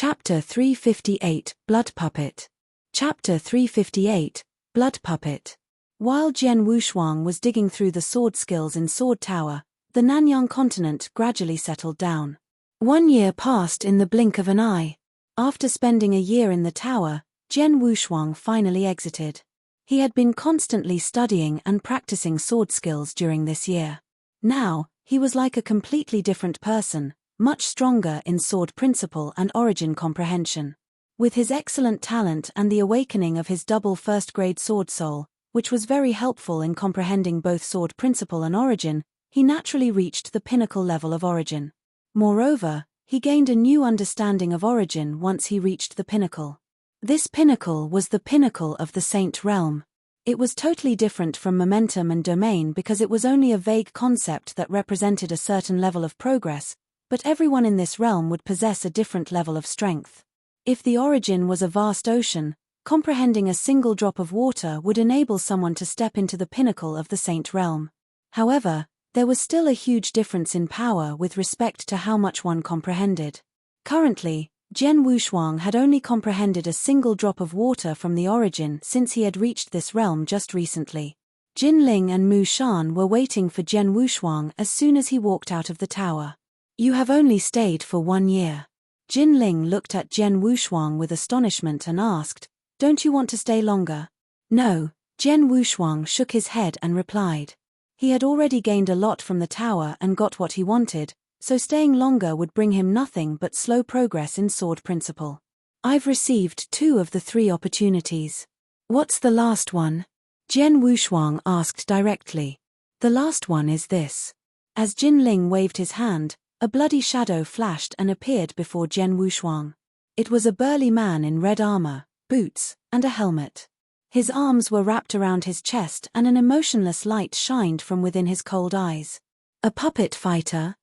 Chapter 358, Blood Puppet. Chapter 358, Blood Puppet. While Jian Wushuang was digging through the sword skills in Sword Tower, the Nanyang continent gradually settled down. 1 year passed in the blink of an eye. After spending a year in the tower, Jian Wushuang finally exited. He had been constantly studying and practicing sword skills during this year. Now, he was like a completely different person, much stronger in sword principle and origin comprehension. With his excellent talent and the awakening of his double first-grade sword soul, which was very helpful in comprehending both sword principle and origin, he naturally reached the pinnacle level of origin. Moreover, he gained a new understanding of origin once he reached the pinnacle. This pinnacle was the pinnacle of the Saint Realm. It was totally different from momentum and domain because it was only a vague concept that represented a certain level of progress, but everyone in this realm would possess a different level of strength. If the origin was a vast ocean, comprehending a single drop of water would enable someone to step into the pinnacle of the Saint Realm. However, there was still a huge difference in power with respect to how much one comprehended. Currently, Jian Wushuang had only comprehended a single drop of water from the origin since he had reached this realm just recently. Jin Ling and Mu Shan were waiting for Jian Wushuang as soon as he walked out of the tower. "You have only stayed for 1 year. Jin Ling looked at Jian Wushuang with astonishment and asked, "Don't you want to stay longer?" "No," Jian Wushuang shook his head and replied. He had already gained a lot from the tower and got what he wanted, so staying longer would bring him nothing but slow progress in sword principle. "I've received 2 of the 3 opportunities. What's the last one?" Jian Wushuang asked directly. "The last one is this." As Jin Ling waved his hand, a bloody shadow flashed and appeared before Jian Wushuang. It was a burly man in red armor, boots, and a helmet. His arms were wrapped around his chest and an emotionless light shined from within his cold eyes. A puppet fighter?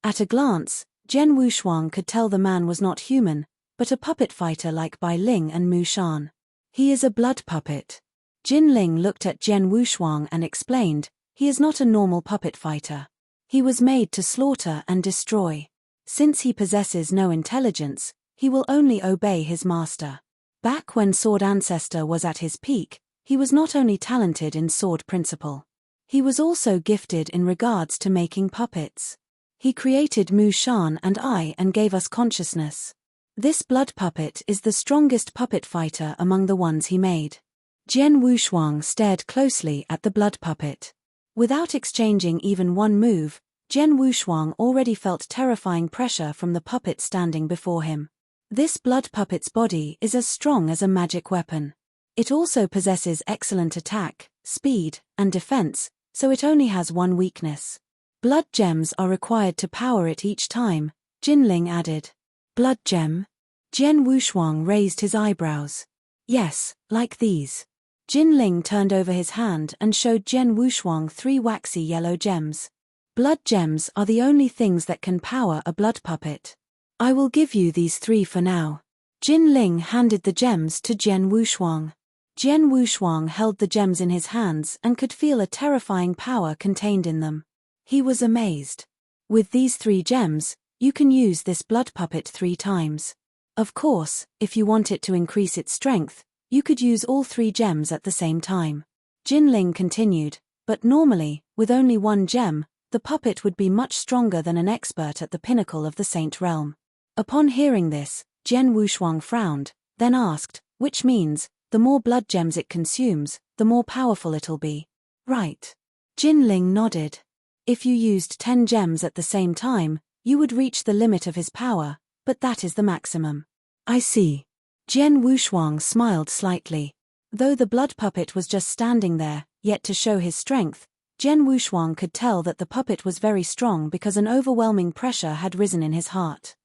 At a glance, Jian Wushuang could tell the man was not human, but a puppet fighter like Bai Ling and Mu Shan. "He is a blood puppet." Jin Ling looked at Jian Wushuang and explained, "He is not a normal puppet fighter. He was made to slaughter and destroy. Since he possesses no intelligence, he will only obey his master." Back when Sword Ancestor was at his peak, he was not only talented in sword principle. He was also gifted in regards to making puppets. He created Mu Shan and I and gave us consciousness. This blood puppet is the strongest puppet fighter among the ones he made. Jian Wushuang stared closely at the blood puppet. Without exchanging even one move, Jian Wushuang already felt terrifying pressure from the puppet standing before him. This blood puppet's body is as strong as a magic weapon. It also possesses excellent attack, speed, and defense, so it only has one weakness. Blood gems are required to power it each time, Jin Ling added. "Blood gem?" Jian Wushuang raised his eyebrows. "Yes, like these." Jin Ling turned over his hand and showed Jian Wushuang 3 waxy yellow gems. "Blood gems are the only things that can power a blood puppet. I will give you these 3 for now." Jin Ling handed the gems to Jian Wushuang. Jian Wushuang held the gems in his hands and could feel a terrifying power contained in them. He was amazed. "With these 3 gems, you can use this blood puppet 3 times. Of course, if you want it to increase its strength, you could use all 3 gems at the same time." Jin Ling continued, "But normally, with only 1 gem, the puppet would be much stronger than an expert at the pinnacle of the Saint Realm." Upon hearing this, Jian Wushuang frowned, then asked, "Which means, the more blood gems it consumes, the more powerful it'll be, right?" Jin Ling nodded. "If you used 10 gems at the same time, you would reach the limit of his power, but that is the maximum." "I see." Jian Wushuang smiled slightly. Though the blood puppet was just standing there, yet to show his strength, Jian Wushuang could tell that the puppet was very strong because an overwhelming pressure had risen in his heart.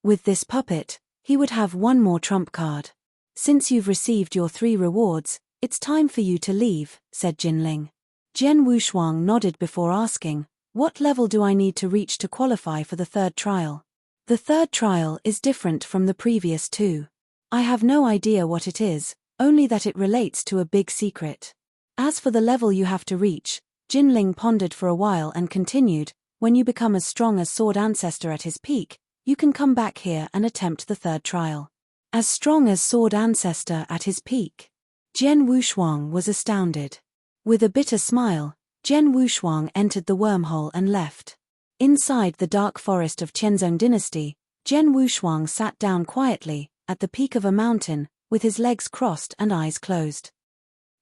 With this puppet, he would have 1 more trump card. "Since you've received your 3 rewards, it's time for you to leave," said Jin Ling. Jian Wushuang nodded before asking, "What level do I need to reach to qualify for the 3rd trial?" "The 3rd trial is different from the previous 2. I have no idea what it is, only that it relates to a big secret. As for the level you have to reach," Jin Ling pondered for a while and continued, "when you become as strong as Sword Ancestor at his peak, you can come back here and attempt the third trial. As strong as Sword Ancestor at his peak. Jian Wushuang was astounded. With a bitter smile, Jian Wushuang entered the wormhole and left. Inside the dark forest of Qianzong Dynasty, Jian Wushuang sat down quietly, at the peak of a mountain, with his legs crossed and eyes closed.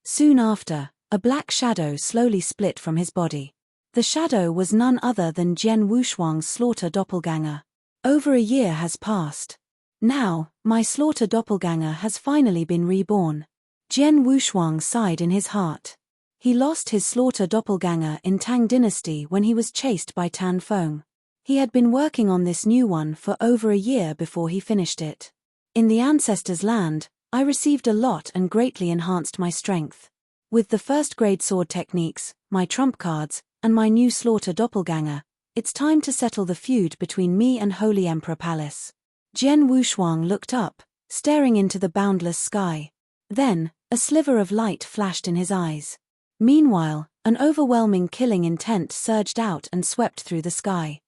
Soon after, a black shadow slowly split from his body. The shadow was none other than Jian Wushuang's slaughter doppelganger. Over a year has passed. Now, my slaughter doppelganger has finally been reborn. Jian Wushuang sighed in his heart. He lost his slaughter doppelganger in Tang Dynasty when he was chased by Tan Feng. He had been working on this new one for over a year before he finished it. In the Ancestors' Land, I received a lot and greatly enhanced my strength. With the first-grade sword techniques, my trump cards, and my new slaughter doppelganger, it's time to settle the feud between me and Holy Emperor Palace. Jian Wushuang looked up, staring into the boundless sky. Then, a sliver of light flashed in his eyes. Meanwhile, an overwhelming killing intent surged out and swept through the sky.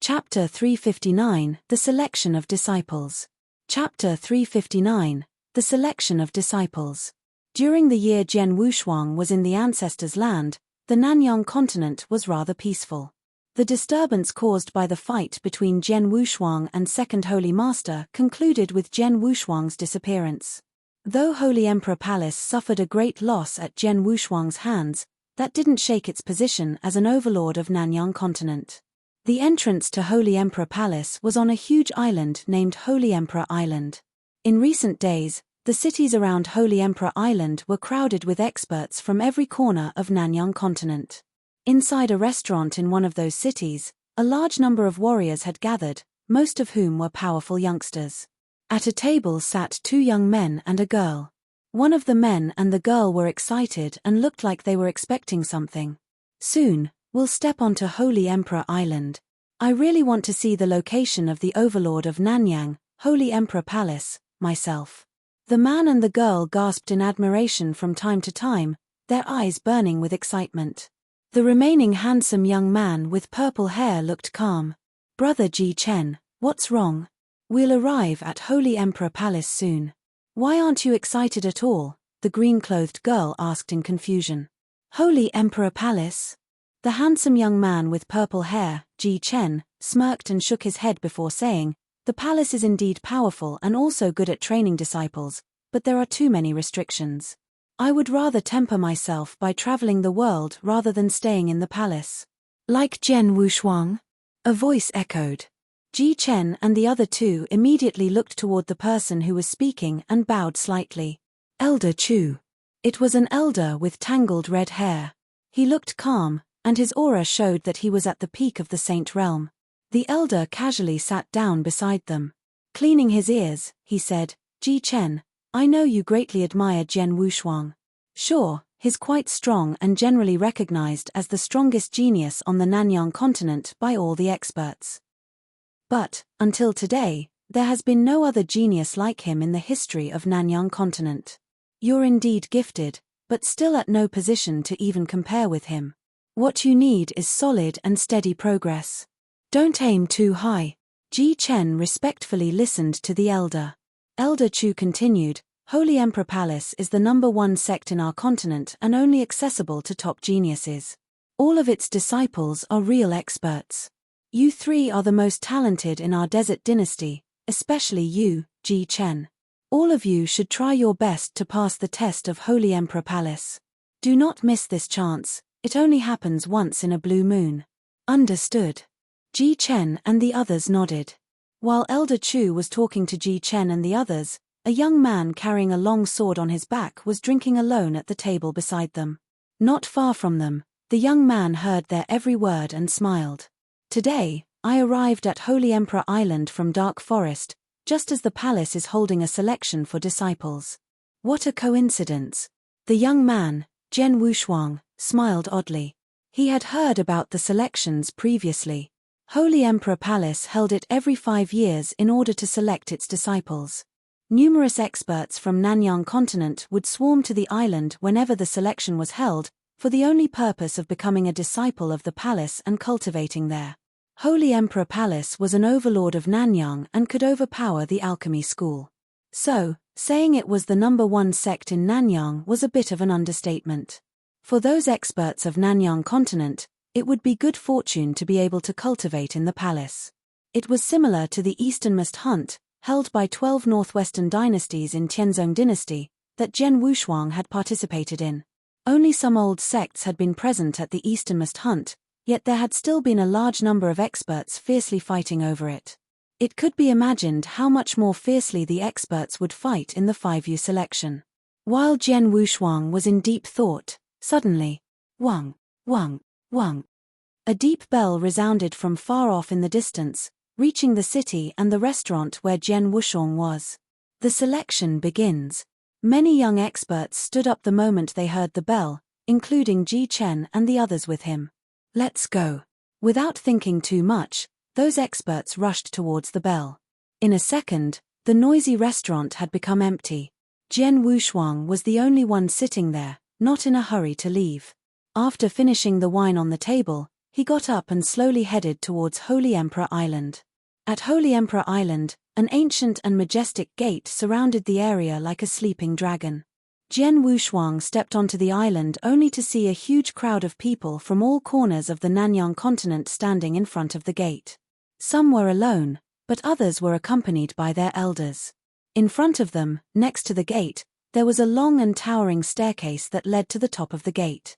Chapter 359, The Selection of Disciples. Chapter 359, The Selection of Disciples. During the year Jian Wushuang was in the Ancestors' Land, the Nanyang continent was rather peaceful. The disturbance caused by the fight between Jian Wushuang and Second Holy Master concluded with Jian Wushuang's disappearance. Though Holy Emperor Palace suffered a great loss at Jian Wushuang's hands, that didn't shake its position as an overlord of Nanyang continent. The entrance to Holy Emperor Palace was on a huge island named Holy Emperor Island. In recent days, the cities around Holy Emperor Island were crowded with experts from every corner of Nanyang continent. Inside a restaurant in one of those cities, a large number of warriors had gathered, most of whom were powerful youngsters. At a table sat two young men and a girl. One of the men and the girl were excited and looked like they were expecting something. Soon, we'll step onto Holy Emperor Island. I really want to see the location of the overlord of Nanyang, Holy Emperor Palace, myself. The man and the girl gasped in admiration from time to time, their eyes burning with excitement. The remaining handsome young man with purple hair looked calm. Brother Ji Chen, what's wrong? We'll arrive at Holy Emperor Palace soon. Why aren't you excited at all? The green-clothed girl asked in confusion. Holy Emperor Palace? The handsome young man with purple hair, Ji Chen, smirked and shook his head before saying, the palace is indeed powerful and also good at training disciples, but there are too many restrictions. I would rather temper myself by traveling the world rather than staying in the palace. Like Jian Wushuang? A voice echoed. Ji Chen and the other two immediately looked toward the person who was speaking and bowed slightly. Elder Chu. It was an elder with tangled red hair. He looked calm, and his aura showed that he was at the peak of the Saint Realm. The elder casually sat down beside them. Cleaning his ears, he said, Ji Chen, I know you greatly admire Jian Wushuang. Sure, he's quite strong and generally recognized as the strongest genius on the Nanyang continent by all the experts. But, until today, there has been no other genius like him in the history of Nanyang continent. You're indeed gifted, but still at no position to even compare with him. What you need is solid and steady progress. Don't aim too high. Ji Chen respectfully listened to the elder. Elder Chu continued, Holy Emperor Palace is the #1 sect in our continent and only accessible to top geniuses. All of its disciples are real experts. You three are the most talented in our desert dynasty, especially you, Ji Chen. All of you should try your best to pass the test of Holy Emperor Palace. Do not miss this chance, it only happens once in a blue moon. Understood. Ji Chen and the others nodded. While Elder Chu was talking to Ji Chen and the others, a young man carrying a long sword on his back was drinking alone at the table beside them. Not far from them, the young man heard their every word and smiled. Today, I arrived at Holy Emperor Island from Dark Forest, just as the palace is holding a selection for disciples. What a coincidence. The young man, Jian Wushuang, smiled oddly. He had heard about the selections previously. Holy Emperor Palace held it every 5 years in order to select its disciples. Numerous experts from Nanyang continent would swarm to the island whenever the selection was held, for the only purpose of becoming a disciple of the palace and cultivating there. Holy Emperor Palace was an overlord of Nanyang and could overpower the alchemy school. So, saying it was the #1 sect in Nanyang was a bit of an understatement. For those experts of Nanyang continent, it would be good fortune to be able to cultivate in the palace. It was similar to the easternmost hunt, held by 12 northwestern dynasties in Tianzong dynasty, that Zhen Wushuang had participated in. Only some old sects had been present at the easternmost hunt, yet there had still been a large number of experts fiercely fighting over it. It could be imagined how much more fiercely the experts would fight in the 5U selection. While Zhen Wushuang was in deep thought, suddenly, wang, wang, wang. A deep bell resounded from far off in the distance, reaching the city and the restaurant where Zhen Wushuang was. The selection begins. Many young experts stood up the moment they heard the bell, including Ji Chen and the others with him. Let's go. Without thinking too much, those experts rushed towards the bell. In a second, the noisy restaurant had become empty. Zhen Wushuang was the only one sitting there, not in a hurry to leave. After finishing the wine on the table, he got up and slowly headed towards Holy Emperor Island. At Holy Emperor Island, an ancient and majestic gate surrounded the area like a sleeping dragon. Zhen Wushuang stepped onto the island only to see a huge crowd of people from all corners of the Nanyang continent standing in front of the gate. Some were alone, but others were accompanied by their elders. In front of them, next to the gate, there was a long and towering staircase that led to the top of the gate.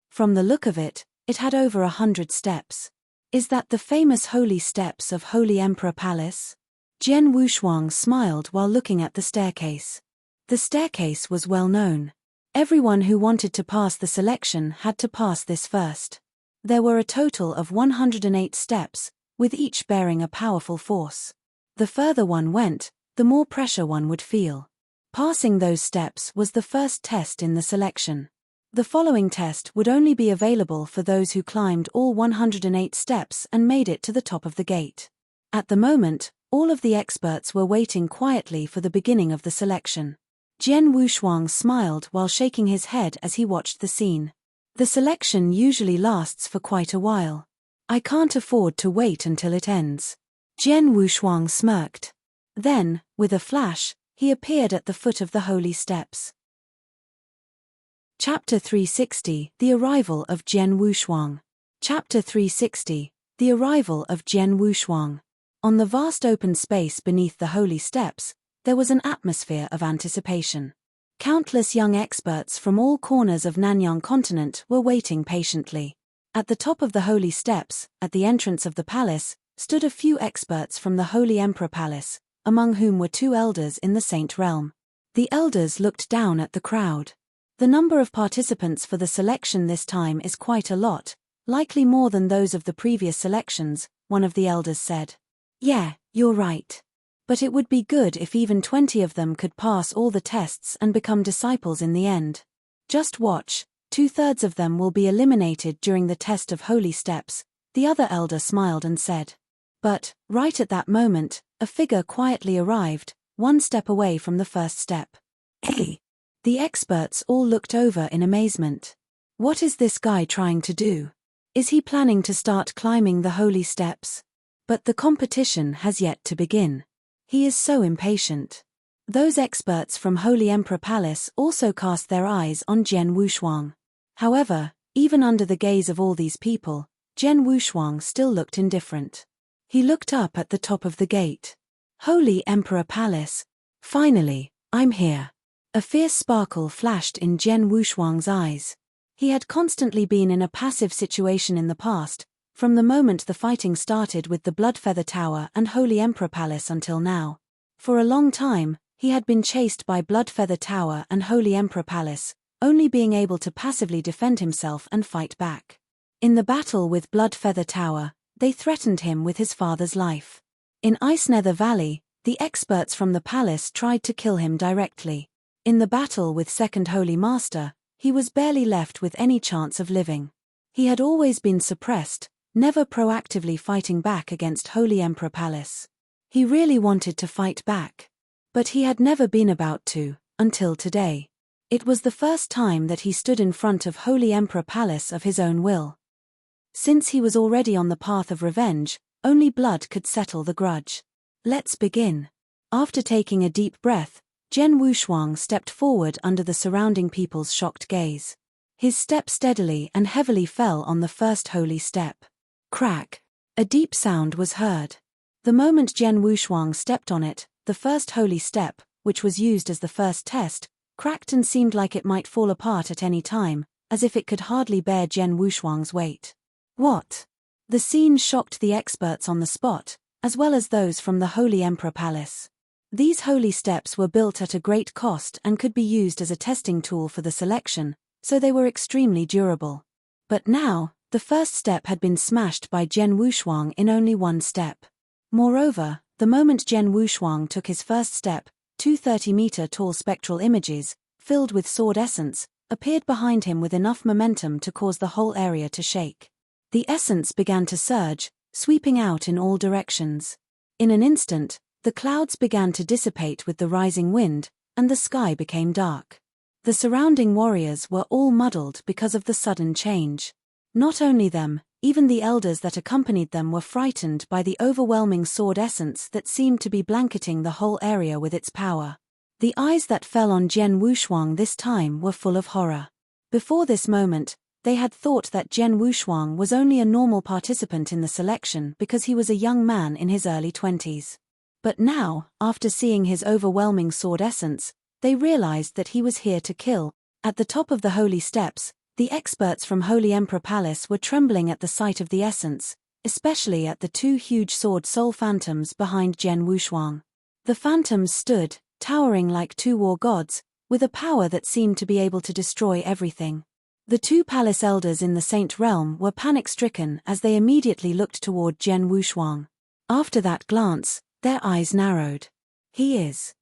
From the look of it, it had over 100 steps. Is that the famous holy steps of Holy Emperor Palace? Zhen Wushuang smiled while looking at the staircase. The staircase was well known. Everyone who wanted to pass the selection had to pass this first. There were a total of 108 steps, with each bearing a powerful force. The further one went, the more pressure one would feel. Passing those steps was the first test in the selection. The following test would only be available for those who climbed all 108 steps and made it to the top of the gate. At the moment, all of the experts were waiting quietly for the beginning of the selection. Zhen Wushuang smiled while shaking his head as he watched the scene. The selection usually lasts for quite a while. I can't afford to wait until it ends. Zhen Wushuang smirked. Then, with a flash, he appeared at the foot of the holy steps. Chapter 360, The Arrival of Zhen Wushuang. Chapter 360, The Arrival of Zhen Wushuang. On the vast open space beneath the holy steps, there was an atmosphere of anticipation. Countless young experts from all corners of Nanyang continent were waiting patiently. At the top of the holy steps, at the entrance of the palace, stood a few experts from the Holy Emperor Palace, among whom were 2 elders in the Saint Realm. The elders looked down at the crowd. The number of participants for the selection this time is quite a lot, likely more than those of the previous selections, one of the elders said. Yeah, you're right. But it would be good if even 20 of them could pass all the tests and become disciples in the end. Just watch, 2/3 of them will be eliminated during the test of holy steps, the other elder smiled and said. But, right at that moment, a figure quietly arrived, 1 step away from the first step. Hey! The experts all looked over in amazement. What is this guy trying to do? Is he planning to start climbing the holy steps? But the competition has yet to begin. He is so impatient. Those experts from Holy Emperor Palace also cast their eyes on Zhen Wushuang. However, even under the gaze of all these people, Zhen Wushuang still looked indifferent. He looked up at the top of the gate. Holy Emperor Palace. Finally, I'm here. A fierce sparkle flashed in Zhen Wushuang's eyes. He had constantly been in a passive situation in the past, from the moment the fighting started with the Bloodfeather Tower and Holy Emperor Palace until now. For a long time, he had been chased by Bloodfeather Tower and Holy Emperor Palace, only being able to passively defend himself and fight back. In the battle with Bloodfeather Tower, they threatened him with his father's life. In Ice Nether Valley, the experts from the palace tried to kill him directly. In the battle with Second Holy Master, he was barely left with any chance of living. He had always been suppressed, never proactively fighting back against Holy Emperor Palace. He really wanted to fight back. But he had never been about to, until today. It was the first time that he stood in front of Holy Emperor Palace of his own will. Since he was already on the path of revenge, only blood could settle the grudge. Let's begin. After taking a deep breath, Jian Wushuang stepped forward under the surrounding people's shocked gaze. His step steadily and heavily fell on the first holy step. Crack! A deep sound was heard. The moment Jian Wushuang stepped on it, the first holy step, which was used as the first test, cracked and seemed like it might fall apart at any time, as if it could hardly bear Jian Wushuang's weight. What? The scene shocked the experts on the spot, as well as those from the Holy Emperor Palace. These holy steps were built at a great cost and could be used as a testing tool for the selection, so they were extremely durable. But now, the first step had been smashed by Jian Wushuang in only one step. Moreover, the moment Jian Wushuang took his first step, 230-meter-tall spectral images, filled with sword essence, appeared behind him with enough momentum to cause the whole area to shake. The essence began to surge, sweeping out in all directions. In an instant, the clouds began to dissipate with the rising wind, and the sky became dark. The surrounding warriors were all muddled because of the sudden change. Not only them, even the elders that accompanied them were frightened by the overwhelming sword essence that seemed to be blanketing the whole area with its power. The eyes that fell on Jian Wushuang this time were full of horror. Before this moment, they had thought that Jian Wushuang was only a normal participant in the selection because he was a young man in his early 20s. But now, after seeing his overwhelming sword essence, they realized that he was here to kill. At the top of the holy steps, the experts from Holy Emperor Palace were trembling at the sight of the essence, especially at the two huge sword soul phantoms behind Jian Wushuang. The phantoms stood, towering like two war gods, with a power that seemed to be able to destroy everything. The two palace elders in the Saint Realm were panic-stricken as they immediately looked toward Jian Wushuang. After that glance, their eyes narrowed. He is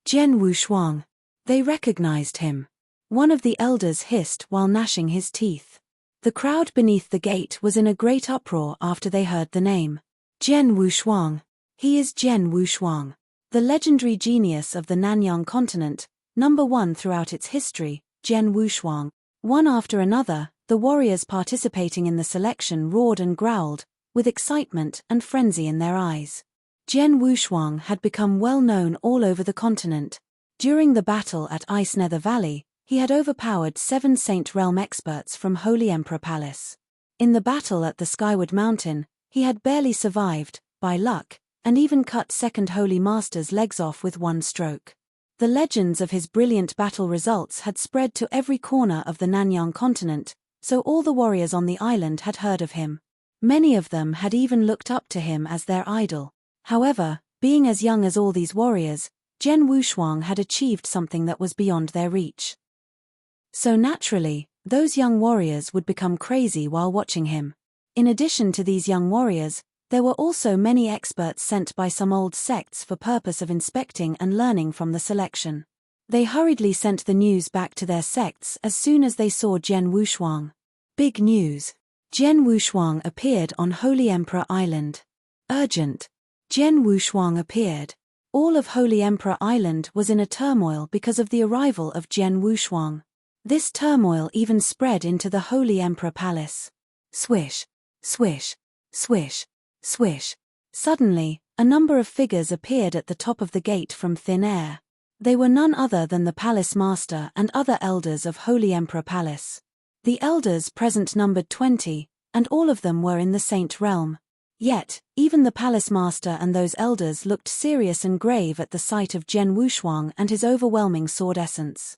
Jian Wushuang. They recognized him. One of the elders hissed while gnashing his teeth. The crowd beneath the gate was in a great uproar after they heard the name. Jian Wushuang. He is Jian Wushuang, the legendary genius of the Nanyang continent, #1 throughout its history, Jian Wushuang. One after another, the warriors participating in the selection roared and growled, with excitement and frenzy in their eyes. Jian Wushuang had become well known all over the continent. During the battle at Ice Nether Valley, he had overpowered 7 Saint Realm experts from Holy Emperor Palace. In the battle at the Skyward Mountain, he had barely survived, by luck, and even cut second Holy Master's legs off with one stroke. The legends of his brilliant battle results had spread to every corner of the Nanyang continent, so all the warriors on the island had heard of him. Many of them had even looked up to him as their idol. However, being as young as all these warriors, Jian Wushuang had achieved something that was beyond their reach. So naturally, those young warriors would become crazy while watching him. In addition to these young warriors, there were also many experts sent by some old sects for purpose of inspecting and learning from the selection. They hurriedly sent the news back to their sects as soon as they saw Jian Wushuang. Big news. Jian Wushuang appeared on Holy Emperor Island. Urgent. Jian Wushuang appeared. All of Holy Emperor Island was in a turmoil because of the arrival of Jian Wushuang. This turmoil even spread into the Holy Emperor Palace. Swish, swish, swish, swish. Suddenly, a number of figures appeared at the top of the gate from thin air. They were none other than the Palace Master and other elders of Holy Emperor Palace. The elders present numbered 20, and all of them were in the Saint Realm. Yet, even the Palace Master and those elders looked serious and grave at the sight of Jian Wushuang and his overwhelming sword essence.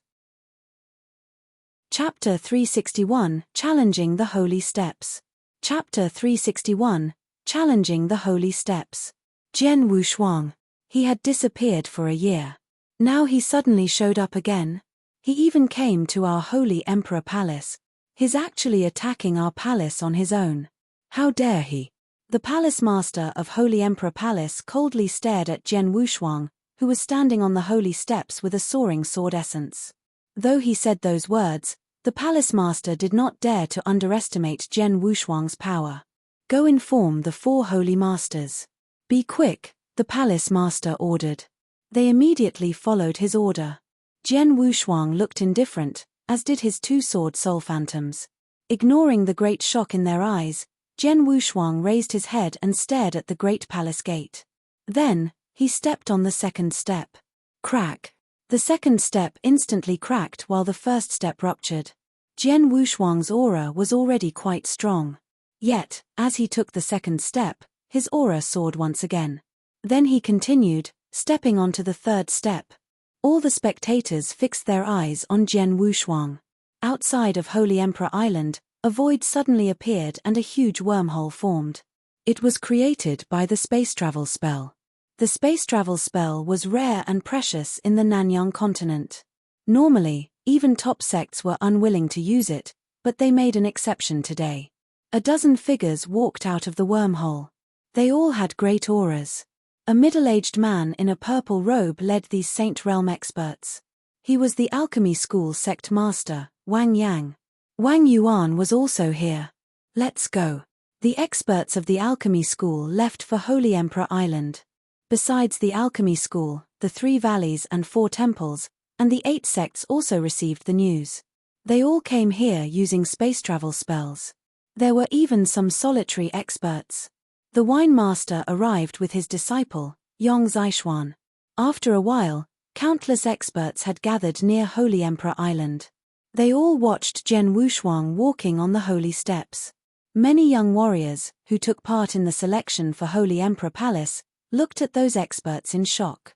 Chapter 361, Challenging the Holy Steps. Chapter 361, Challenging the Holy Steps. Jian Wushuang. He had disappeared for a year. Now he suddenly showed up again. He even came to our Holy Emperor Palace. He's actually attacking our palace on his own. How dare he? The Palace Master of Holy Emperor Palace coldly stared at Jian Wushuang, who was standing on the holy steps with a soaring sword essence. Though he said those words, the Palace Master did not dare to underestimate Jian Wushuang's power. Go inform the 4 Holy Masters. Be quick, the Palace Master ordered. They immediately followed his order. Jian Wushuang looked indifferent, as did his 2 sword soul phantoms. Ignoring the great shock in their eyes, Jian Wushuang raised his head and stared at the great palace gate. Then, he stepped on the second step. Crack! The second step instantly cracked while the first step ruptured. Jian Wushuang's aura was already quite strong. Yet, as he took the second step, his aura soared once again. Then he continued, stepping onto the third step. All the spectators fixed their eyes on Jian Wushuang. Outside of Holy Emperor Island, a void suddenly appeared and a huge wormhole formed. It was created by the space travel spell. The space travel spell was rare and precious in the Nanyang continent. Normally, even top sects were unwilling to use it, but they made an exception today. A dozen figures walked out of the wormhole. They all had great auras. A middle-aged man in a purple robe led these Saint Realm experts. He was the alchemy school sect master, Wang Yang. Wang Yuan was also here. Let's go. The experts of the alchemy school left for Holy Emperor Island. Besides the alchemy school, the 3 valleys and 4 temples, and the 8 sects also received the news. They all came here using space travel spells. There were even some solitary experts. The wine master arrived with his disciple, Yong Zishuan. After a while, countless experts had gathered near Holy Emperor Island. They all watched Jian Wushuang walking on the holy steps. Many young warriors, who took part in the selection for Holy Emperor Palace, looked at those experts in shock.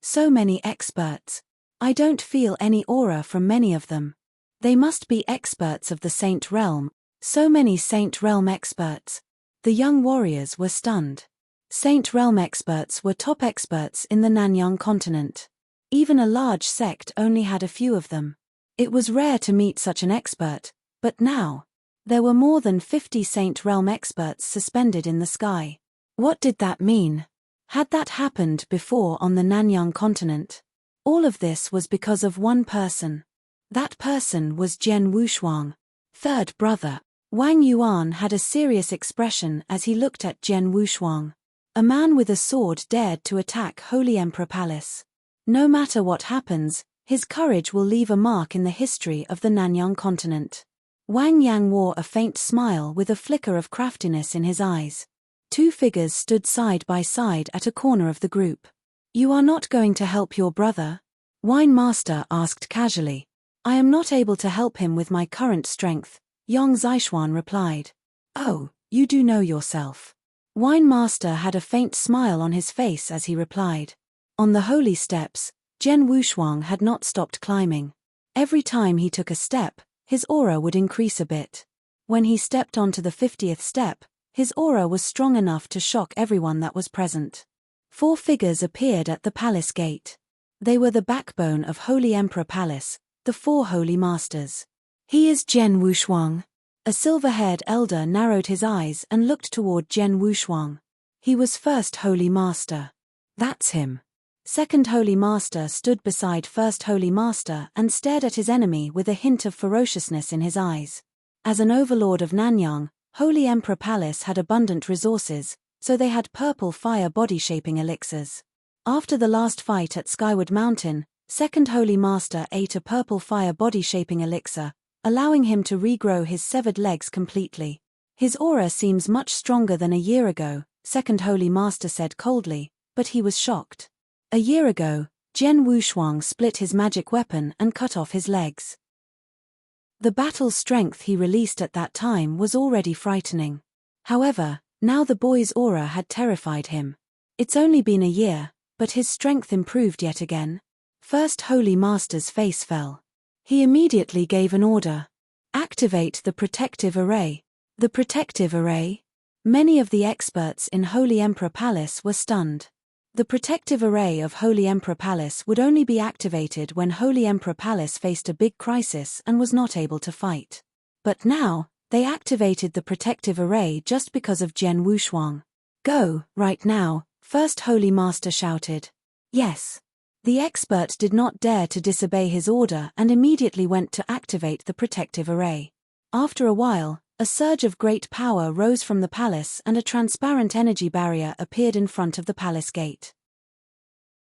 So many experts. I don't feel any aura from many of them. They must be experts of the Saint Realm. So many Saint Realm experts. The young warriors were stunned. Saint Realm experts were top experts in the Nanyang continent. Even a large sect only had a few of them. It was rare to meet such an expert, but now, there were more than 50 Saint Realm experts suspended in the sky. What did that mean? Had that happened before on the Nanyang continent? All of this was because of one person. That person was Jian Wushuang, third brother. Wang Yuan had a serious expression as he looked at Jian Wushuang. A man with a sword dared to attack Holy Emperor Palace. No matter what happens, his courage will leave a mark in the history of the Nanyang continent. Wang Yang wore a faint smile with a flicker of craftiness in his eyes. 2 figures stood side by side at a corner of the group. "You are not going to help your brother?" Wine Master asked casually. "I am not able to help him with my current strength," Yong Zishuan replied. "Oh, you do know yourself." Wine Master had a faint smile on his face as he replied. On the holy steps, Jian Wushuang had not stopped climbing. Every time he took a step, his aura would increase a bit. When he stepped onto the 50th step, his aura was strong enough to shock everyone that was present. 4 figures appeared at the palace gate. They were the backbone of Holy Emperor Palace, the 4 holy masters. "He is Jian Wushuang." A silver-haired elder narrowed his eyes and looked toward Jian Wushuang. He was first holy master. "That's him." Second holy master stood beside first holy master and stared at his enemy with a hint of ferociousness in his eyes. As an overlord of Nanyang, Holy Emperor Palace had abundant resources, so they had purple fire body-shaping elixirs. After the last fight at Skyward Mountain, Second Holy Master ate a purple fire body-shaping elixir, allowing him to regrow his severed legs completely. "His aura seems much stronger than a year ago," Second Holy Master said coldly, but he was shocked. A year ago, Jian Wushuang split his magic weapon and cut off his legs. The battle strength he released at that time was already frightening. However, now the boy's aura had terrified him. It's only been a year, but his strength improved yet again. First Holy Master's face fell. He immediately gave an order. "Activate the protective array." The protective array? Many of the experts in Holy Emperor Palace were stunned. The protective array of Holy Emperor Palace would only be activated when Holy Emperor Palace faced a big crisis and was not able to fight. But now, they activated the protective array just because of Jian Wushuang. "Go, right now," First Holy Master shouted. "Yes." The expert did not dare to disobey his order and immediately went to activate the protective array. After a while, a surge of great power rose from the palace and a transparent energy barrier appeared in front of the palace gate.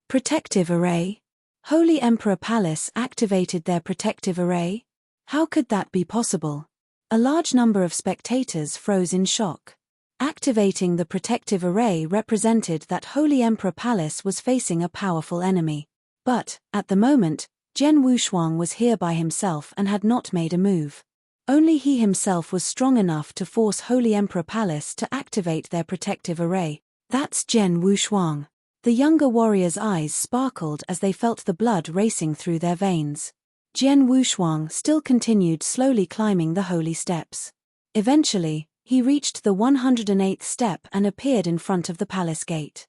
Protective array? Holy Emperor Palace activated their protective array? How could that be possible? A large number of spectators froze in shock. Activating the protective array represented that Holy Emperor Palace was facing a powerful enemy. But, at the moment, Jian Wushuang was here by himself and had not made a move. Only he himself was strong enough to force Holy Emperor Palace to activate their protective array. That's Jian Wushuang. The younger warrior's eyes sparkled as they felt the blood racing through their veins. Jian Wushuang still continued slowly climbing the holy steps. Eventually, he reached the 108th step and appeared in front of the palace gate.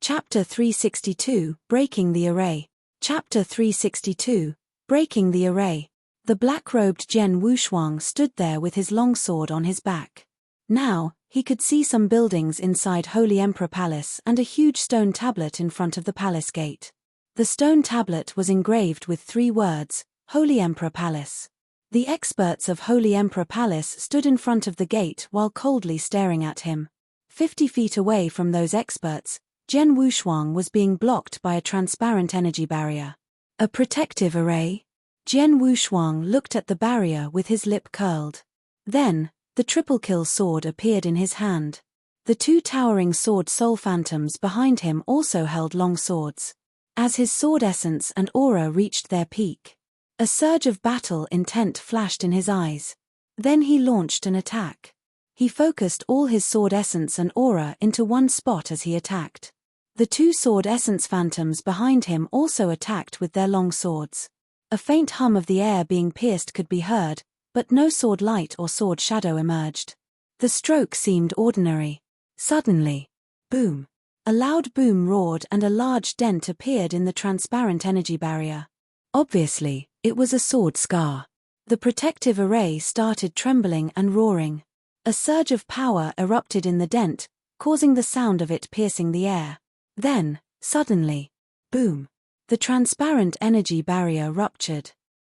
Chapter 362, Breaking the Array. Chapter 362, Breaking the Array. The black-robed Jian Wushuang stood there with his long sword on his back. Now, he could see some buildings inside Holy Emperor Palace and a huge stone tablet in front of the palace gate. The stone tablet was engraved with 3 words, Holy Emperor Palace. The experts of Holy Emperor Palace stood in front of the gate while coldly staring at him. 50 feet away from those experts, Jian Wushuang was being blocked by a transparent energy barrier. A protective array? Jian Wushuang looked at the barrier with his lip curled. Then, the triple kill sword appeared in his hand. The 2 towering sword soul phantoms behind him also held long swords. As his sword essence and aura reached their peak, a surge of battle intent flashed in his eyes. Then he launched an attack. He focused all his sword essence and aura into one spot as he attacked. The 2 sword essence phantoms behind him also attacked with their long swords. A faint hum of the air being pierced could be heard, but no sword light or sword shadow emerged. The stroke seemed ordinary. Suddenly, boom! A loud boom roared and a large dent appeared in the transparent energy barrier. Obviously, it was a sword scar. The protective array started trembling and roaring. A surge of power erupted in the dent, causing the sound of it piercing the air. Then, suddenly, boom! The transparent energy barrier ruptured.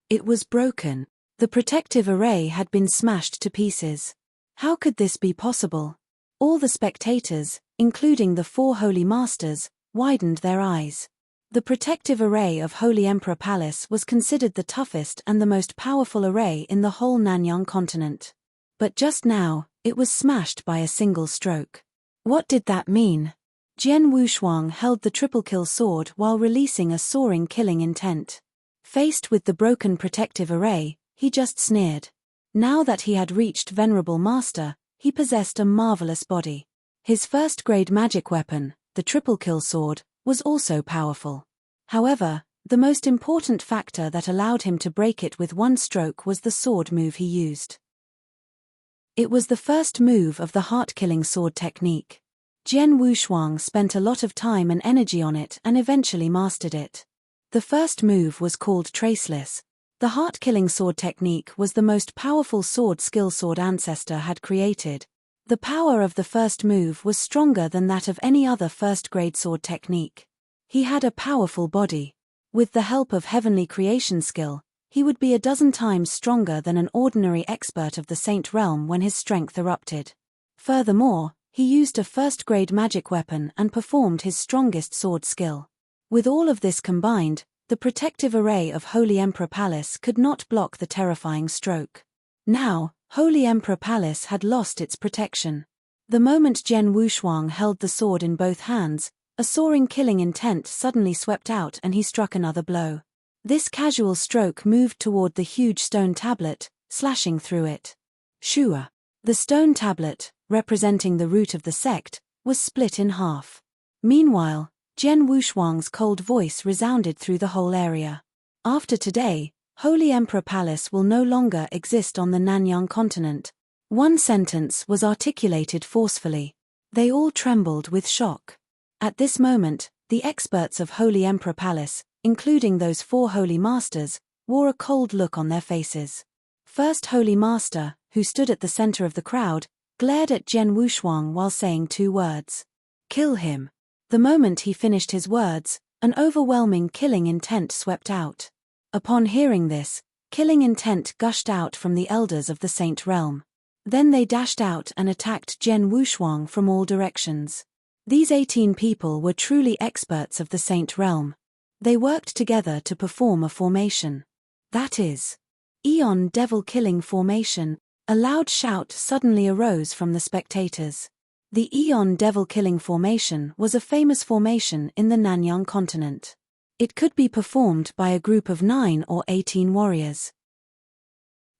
It was broken. The protective array had been smashed to pieces. How could this be possible? All the spectators, including the 4 holy masters, widened their eyes. The protective array of Holy Emperor Palace was considered the toughest and the most powerful array in the whole Nanyang continent. But just now, it was smashed by a single stroke. What did that mean? Jian Wushuang held the triple kill sword while releasing a soaring killing intent. Faced with the broken protective array, he just sneered. Now that he had reached Venerable Master, he possessed a marvelous body. His first-grade magic weapon, the triple kill sword, was also powerful. However, the most important factor that allowed him to break it with one stroke was the sword move he used. It was the first move of the heart-killing sword technique. Jian Wushuang spent a lot of time and energy on it and eventually mastered it. The first move was called Traceless. The heart-killing sword technique was the most powerful sword skill sword ancestor had created. The power of the first move was stronger than that of any other first-grade sword technique. He had a powerful body. With the help of heavenly creation skill, he would be a dozen times stronger than an ordinary expert of the Saint Realm when his strength erupted. Furthermore, he used a first-grade magic weapon and performed his strongest sword skill. With all of this combined, the protective array of Holy Emperor Palace could not block the terrifying stroke. Now, Holy Emperor Palace had lost its protection. The moment Jian Wushuang held the sword in both hands, a soaring killing intent suddenly swept out and he struck another blow. This casual stroke moved toward the huge stone tablet, slashing through it. Shua! The stone tablet, representing the root of the sect, was split in half. Meanwhile, Jian Wushuang's cold voice resounded through the whole area. After today, Holy Emperor Palace will no longer exist on the Nanyang continent. One sentence was articulated forcefully. They all trembled with shock. At this moment, the experts of Holy Emperor Palace, including those 4 holy masters, wore a cold look on their faces. First Holy Master, who stood at the center of the crowd, glared at Jian Wushuang while saying 2 words. Kill him. The moment he finished his words, an overwhelming killing intent swept out. Upon hearing this, killing intent gushed out from the elders of the Saint Realm. Then they dashed out and attacked Jian Wushuang from all directions. These 18 people were truly experts of the Saint Realm. They worked together to perform a formation. That is, Eon devil-killing formation. A loud shout suddenly arose from the spectators. The Eon devil-killing formation was a famous formation in the Nanyang continent. It could be performed by a group of 9 or 18 warriors.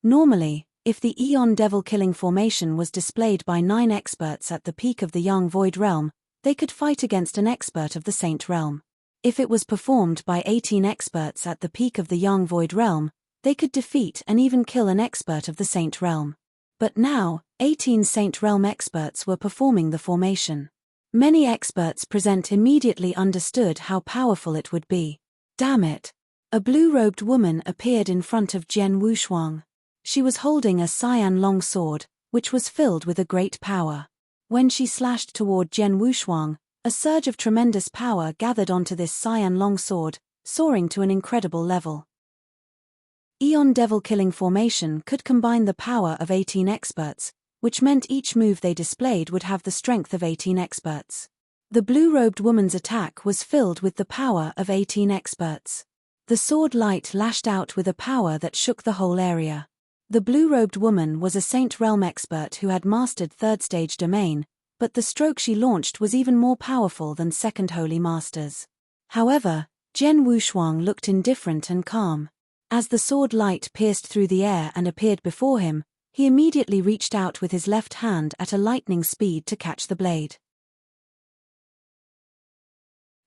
Normally, if the Eon devil-killing formation was displayed by 9 experts at the peak of the Young Void realm, they could fight against an expert of the Saint realm. If it was performed by 18 experts at the peak of the Young Void realm, they could defeat and even kill an expert of the Saint realm. But now, 18 Saint realm experts were performing the formation. Many experts present immediately understood how powerful it would be. Damn it! A blue-robed woman appeared in front of Jian Wushuang. She was holding a cyan long sword, which was filled with a great power. When she slashed toward Jian Wushuang, a surge of tremendous power gathered onto this cyan long sword, soaring to an incredible level. Eon devil-killing formation could combine the power of 18 experts, which meant each move they displayed would have the strength of 18 experts. The blue-robed woman's attack was filled with the power of 18 experts. The sword light lashed out with a power that shook the whole area. The blue-robed woman was a Saint realm expert who had mastered third stage domain, but the stroke she launched was even more powerful than second holy masters. However, Jian Wushuang looked indifferent and calm. As the sword light pierced through the air and appeared before him, he immediately reached out with his left hand at a lightning speed to catch the blade.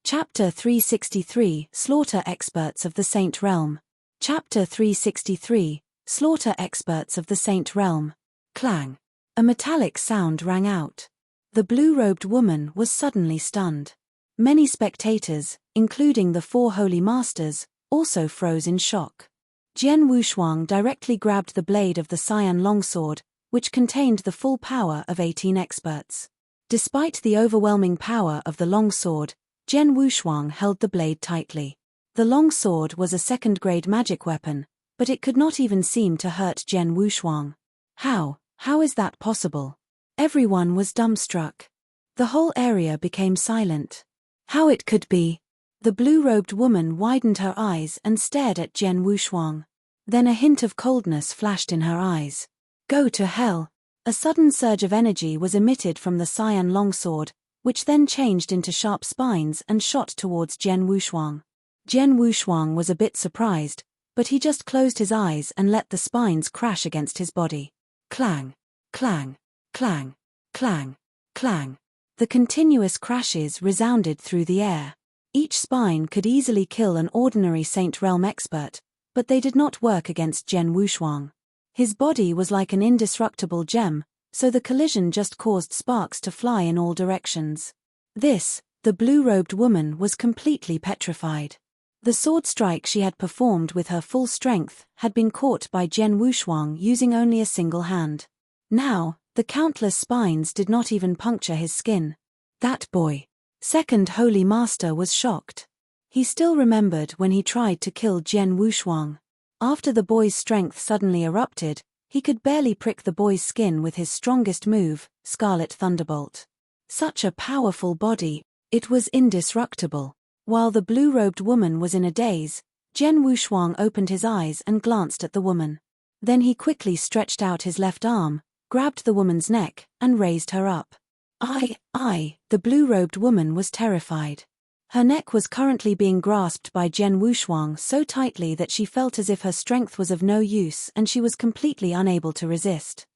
Chapter 363 Slaughter Experts of the Saint Realm. Chapter 363 Slaughter Experts of the Saint Realm. Clang. A metallic sound rang out. The blue-robed woman was suddenly stunned. Many spectators, including the 4 holy masters, also froze in shock. Jian Wushuang directly grabbed the blade of the cyan longsword, which contained the full power of 18 experts. Despite the overwhelming power of the longsword, Jian Wushuang held the blade tightly. The longsword was a second-grade magic weapon, but it could not even seem to hurt Jian Wushuang. How is that possible? Everyone was dumbstruck. The whole area became silent. How it could be? The blue-robed woman widened her eyes and stared at Jian Wushuang. Then a hint of coldness flashed in her eyes. Go to hell! A sudden surge of energy was emitted from the cyan longsword, which then changed into sharp spines and shot towards Jian Wushuang. Jian Wushuang was a bit surprised, but he just closed his eyes and let the spines crash against his body. Clang! Clang! Clang! Clang! Clang! The continuous crashes resounded through the air. Each spine could easily kill an ordinary Saint realm expert, but they did not work against Jian Wushuang. His body was like an indestructible gem, so the collision just caused sparks to fly in all directions. The blue-robed woman was completely petrified. The sword strike she had performed with her full strength had been caught by Jian Wushuang using only a single hand. Now, the countless spines did not even puncture his skin. That boy. Second Holy Master was shocked. He still remembered when he tried to kill Jian Wushuang. After the boy's strength suddenly erupted, he could barely prick the boy's skin with his strongest move, Scarlet Thunderbolt. Such a powerful body, it was indestructible. While the blue-robed woman was in a daze, Jian Wushuang opened his eyes and glanced at the woman. Then he quickly stretched out his left arm, grabbed the woman's neck, and raised her up. The blue-robed woman was terrified. Her neck was currently being grasped by Jian Wushuang so tightly that she felt as if her strength was of no use and she was completely unable to resist.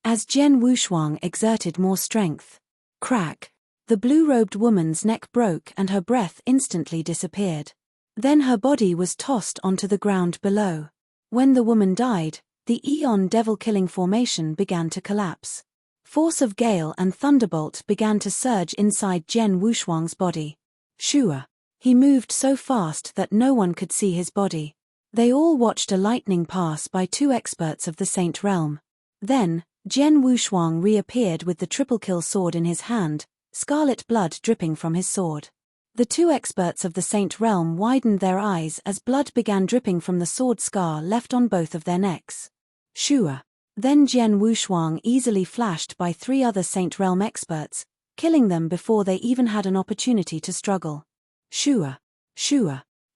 As Jian Wushuang exerted more strength, crack, the blue-robed woman's neck broke and her breath instantly disappeared. Then her body was tossed onto the ground below. When the woman died, the Eon devil-killing formation began to collapse. Force of gale and thunderbolt began to surge inside Jian Wushuang's body. Shua. He moved so fast that no one could see his body. They all watched a lightning pass by 2 experts of the Saint realm. Then, Jian Wushuang reappeared with the triple kill sword in his hand, scarlet blood dripping from his sword. The 2 experts of the Saint realm widened their eyes as blood began dripping from the sword scar left on both of their necks. Shua. Then Jian Wushuang easily flashed by 3 other Saint realm experts, killing them before they even had an opportunity to struggle. Shua.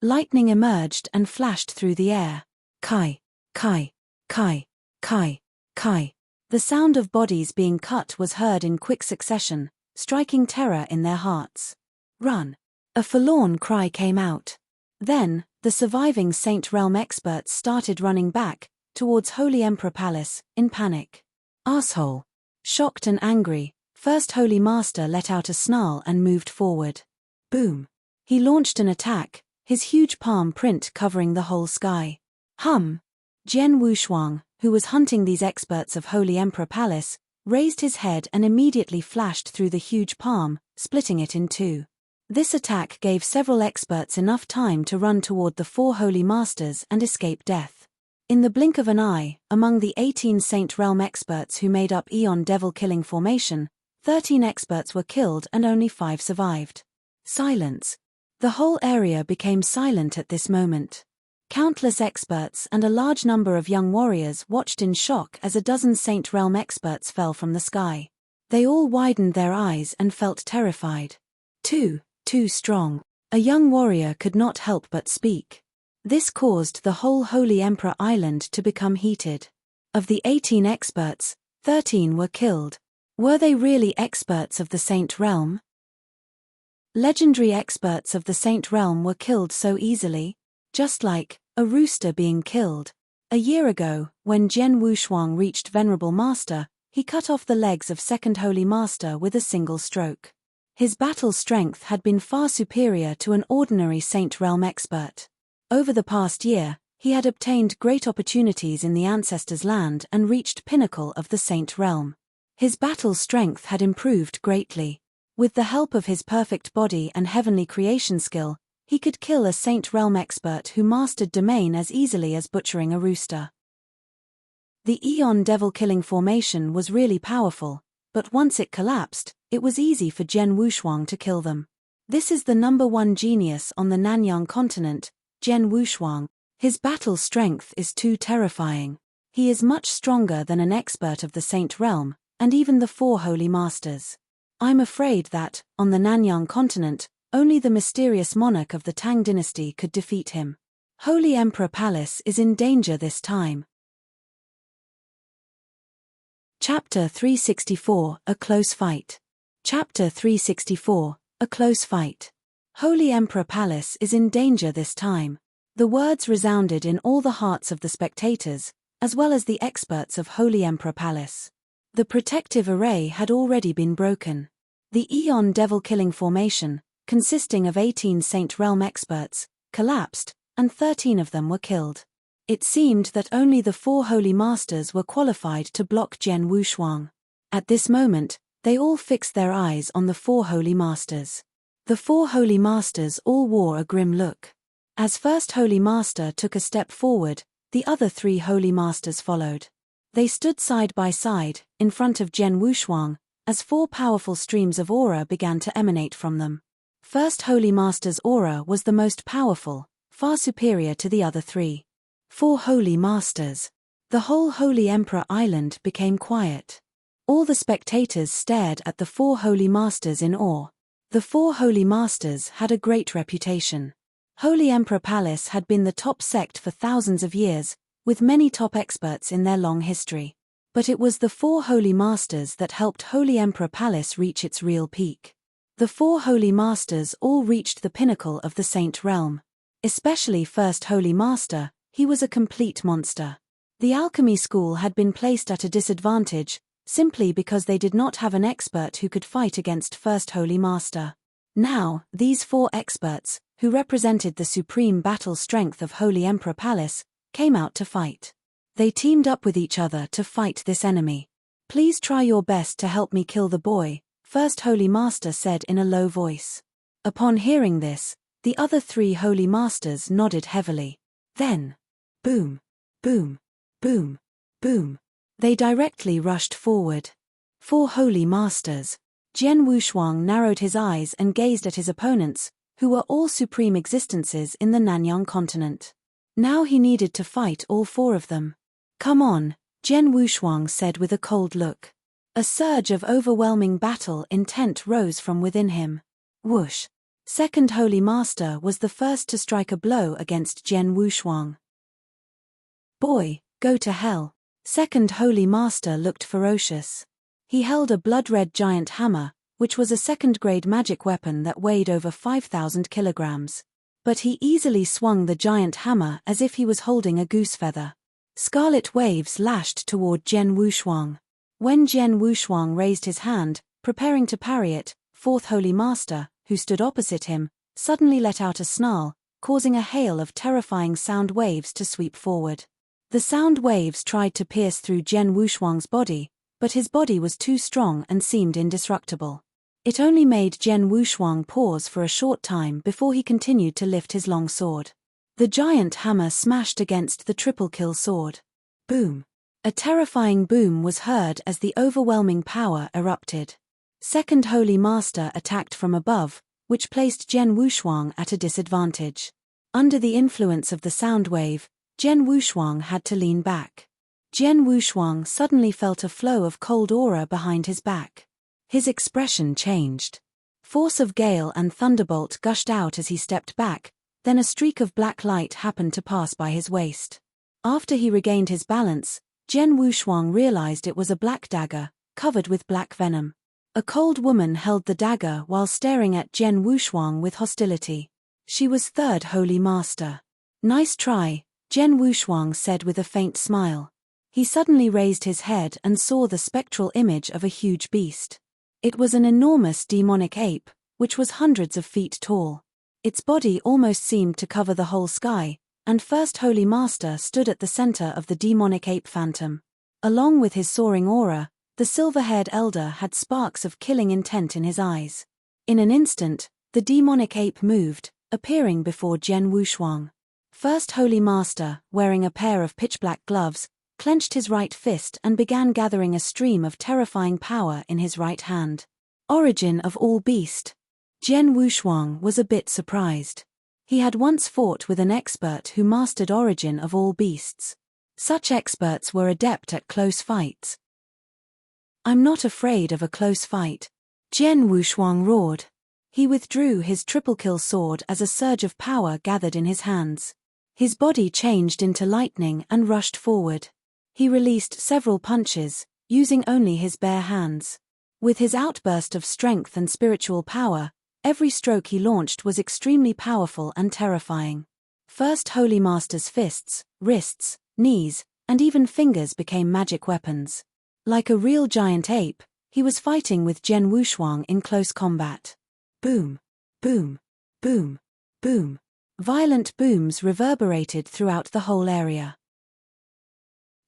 Lightning emerged and flashed through the air. Kai. Kai, kai, kai, kai. The sound of bodies being cut was heard in quick succession, striking terror in their hearts. Run! A forlorn cry came out. Then, the surviving Saint Realm experts started running back, towards Holy Emperor Palace, in panic. Asshole! Shocked and angry, First Holy Master let out a snarl and moved forward. Boom! He launched an attack, his huge palm print covering the whole sky. Jian Wushuang, who was hunting these experts of Holy Emperor Palace, raised his head and immediately flashed through the huge palm, splitting it in two. This attack gave several experts enough time to run toward the 4 Holy Masters and escape death. In the blink of an eye, among the 18 Saint Realm experts who made up Aeon Devil-killing formation, 13 experts were killed and only 5 survived. Silence. The whole area became silent at this moment. Countless experts and a large number of young warriors watched in shock as a dozen Saint Realm experts fell from the sky. They all widened their eyes and felt terrified. Too strong. A young warrior could not help but speak. This caused the whole Holy Emperor Island to become heated. Of the 18 experts, 13 were killed. Were they really experts of the Saint Realm? Legendary experts of the Saint Realm were killed so easily, just like a rooster being killed. A year ago, when Jian Wushuang reached Venerable Master, he cut off the legs of Second Holy Master with a single stroke. His battle strength had been far superior to an ordinary Saint Realm expert. Over the past year, he had obtained great opportunities in the Ancestors' Land and reached pinnacle of the Saint Realm. His battle strength had improved greatly. With the help of his perfect body and heavenly creation skill, he could kill a Saint Realm expert who mastered domain as easily as butchering a rooster. The Aeon Devil-killing formation was really powerful, but once it collapsed, it was easy for Jian Wushuang to kill them. This is the #1 genius on the Nanyang continent, Jian Wushuang. His battle strength is too terrifying. He is much stronger than an expert of the Saint Realm, and even the 4 Holy Masters. I'm afraid that, on the Nanyang continent, only the mysterious monarch of the Tang dynasty could defeat him. Holy Emperor Palace is in danger this time. Chapter 364, A Close Fight. Chapter 364, A Close Fight. Holy Emperor Palace is in danger this time. The words resounded in all the hearts of the spectators, as well as the experts of Holy Emperor Palace. The protective array had already been broken. The Aeon Devil-killing formation, consisting of 18 Saint Realm experts, collapsed, and 13 of them were killed. It seemed that only the 4 Holy Masters were qualified to block Jian Wushuang. At this moment, they all fixed their eyes on the 4 Holy Masters. The 4 Holy Masters all wore a grim look. As First Holy Master took a step forward, the other 3 Holy Masters followed. They stood side by side, in front of Jian Wushuang, as 4 powerful streams of aura began to emanate from them. First Holy Master's aura was the most powerful, far superior to the other 3. 4 Holy Masters. The whole Holy Emperor Island became quiet. All the spectators stared at the 4 Holy Masters in awe. The 4 Holy Masters had a great reputation. Holy Emperor Palace had been the top sect for thousands of years, with many top experts in their long history. But it was the 4 Holy Masters that helped Holy Emperor Palace reach its real peak. The 4 Holy Masters all reached the pinnacle of the Saint Realm. Especially First Holy Master, he was a complete monster. The alchemy school had been placed at a disadvantage, simply because they did not have an expert who could fight against First Holy Master. Now, these 4 experts, who represented the supreme battle strength of Holy Emperor Palace, came out to fight. They teamed up with each other to fight this enemy. "Please try your best to help me kill the boy," First Holy Master said in a low voice. Upon hearing this, the other 3 Holy Masters nodded heavily. Then, boom, boom, boom, boom. They directly rushed forward. 4 Holy Masters. Jian Wushuang narrowed his eyes and gazed at his opponents, who were all supreme existences in the Nanyang continent. Now he needed to fight all 4 of them. "Come on," Jian Wushuang said with a cold look. A surge of overwhelming battle intent rose from within him. Whoosh! Second Holy Master was the first to strike a blow against Jian Wushuang. "Boy, Go to hell. Second Holy Master looked ferocious. He held a blood-red giant hammer, which was a second-grade magic weapon that weighed over 5,000 kilograms. But he easily swung the giant hammer as if he was holding a goose feather. Scarlet waves lashed toward Jian Wushuang. When Jian Wushuang raised his hand, preparing to parry it, Fourth Holy Master, who stood opposite him, suddenly let out a snarl, causing a hail of terrifying sound waves to sweep forward. The sound waves tried to pierce through Jian Wushuang's body, but his body was too strong and seemed indestructible. It only made Jian Wushuang pause for a short time before he continued to lift his long sword. The giant hammer smashed against the triple kill sword. Boom! A terrifying boom was heard as the overwhelming power erupted. Second Holy Master attacked from above, which placed Jian Wushuang at a disadvantage. Under the influence of the sound wave, Jian Wushuang had to lean back. Jian Wushuang suddenly felt a flow of cold aura behind his back. His expression changed. Force of gale and thunderbolt gushed out as he stepped back, then a streak of black light happened to pass by his waist. After he regained his balance, Jian Wushuang realized it was a black dagger, covered with black venom. A cold woman held the dagger while staring at Jian Wushuang with hostility. She was Third Holy Master. Nice try, Jian Wushuang said with a faint smile. He suddenly raised his head and saw the spectral image of a huge beast. It was an enormous demonic ape, which was hundreds of feet tall. Its body almost seemed to cover the whole sky, and First Holy Master stood at the center of the demonic ape phantom. Along with his soaring aura, the silver-haired elder had sparks of killing intent in his eyes. In an instant, the demonic ape moved, appearing before Jian Wushuang. First Holy Master, wearing a pair of pitch-black gloves, clenched his right fist and began gathering a stream of terrifying power in his right hand. Origin of all beast. Jian Wushuang was a bit surprised. He had once fought with an expert who mastered origin of all beasts. Such experts were adept at close fights. I'm not afraid of a close fight, Jian Wushuang roared. He withdrew his triple kill sword as a surge of power gathered in his hands. His body changed into lightning and rushed forward. He released several punches, using only his bare hands. With his outburst of strength and spiritual power, every stroke he launched was extremely powerful and terrifying. First Holy Master's fists, wrists, knees, and even fingers became magic weapons. Like a real giant ape, he was fighting with Jian Wushuang in close combat. Boom! Boom! Boom! Boom! Violent booms reverberated throughout the whole area.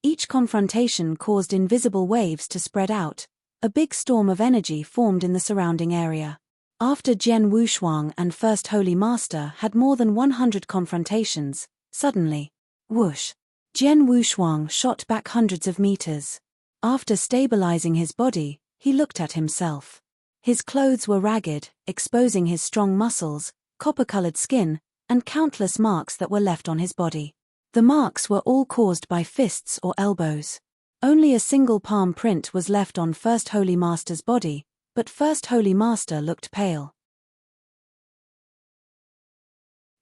Each confrontation caused invisible waves to spread out. A big storm of energy formed in the surrounding area. After Jian Wushuang and First Holy Master had more than 100 confrontations, suddenly, whoosh! Jian Wushuang shot back hundreds of meters. After stabilizing his body, he looked at himself. His clothes were ragged, exposing his strong muscles, copper-colored skin, and countless marks that were left on his body. The marks were all caused by fists or elbows. Only a single palm print was left on First Holy Master's body, but First Holy Master looked pale.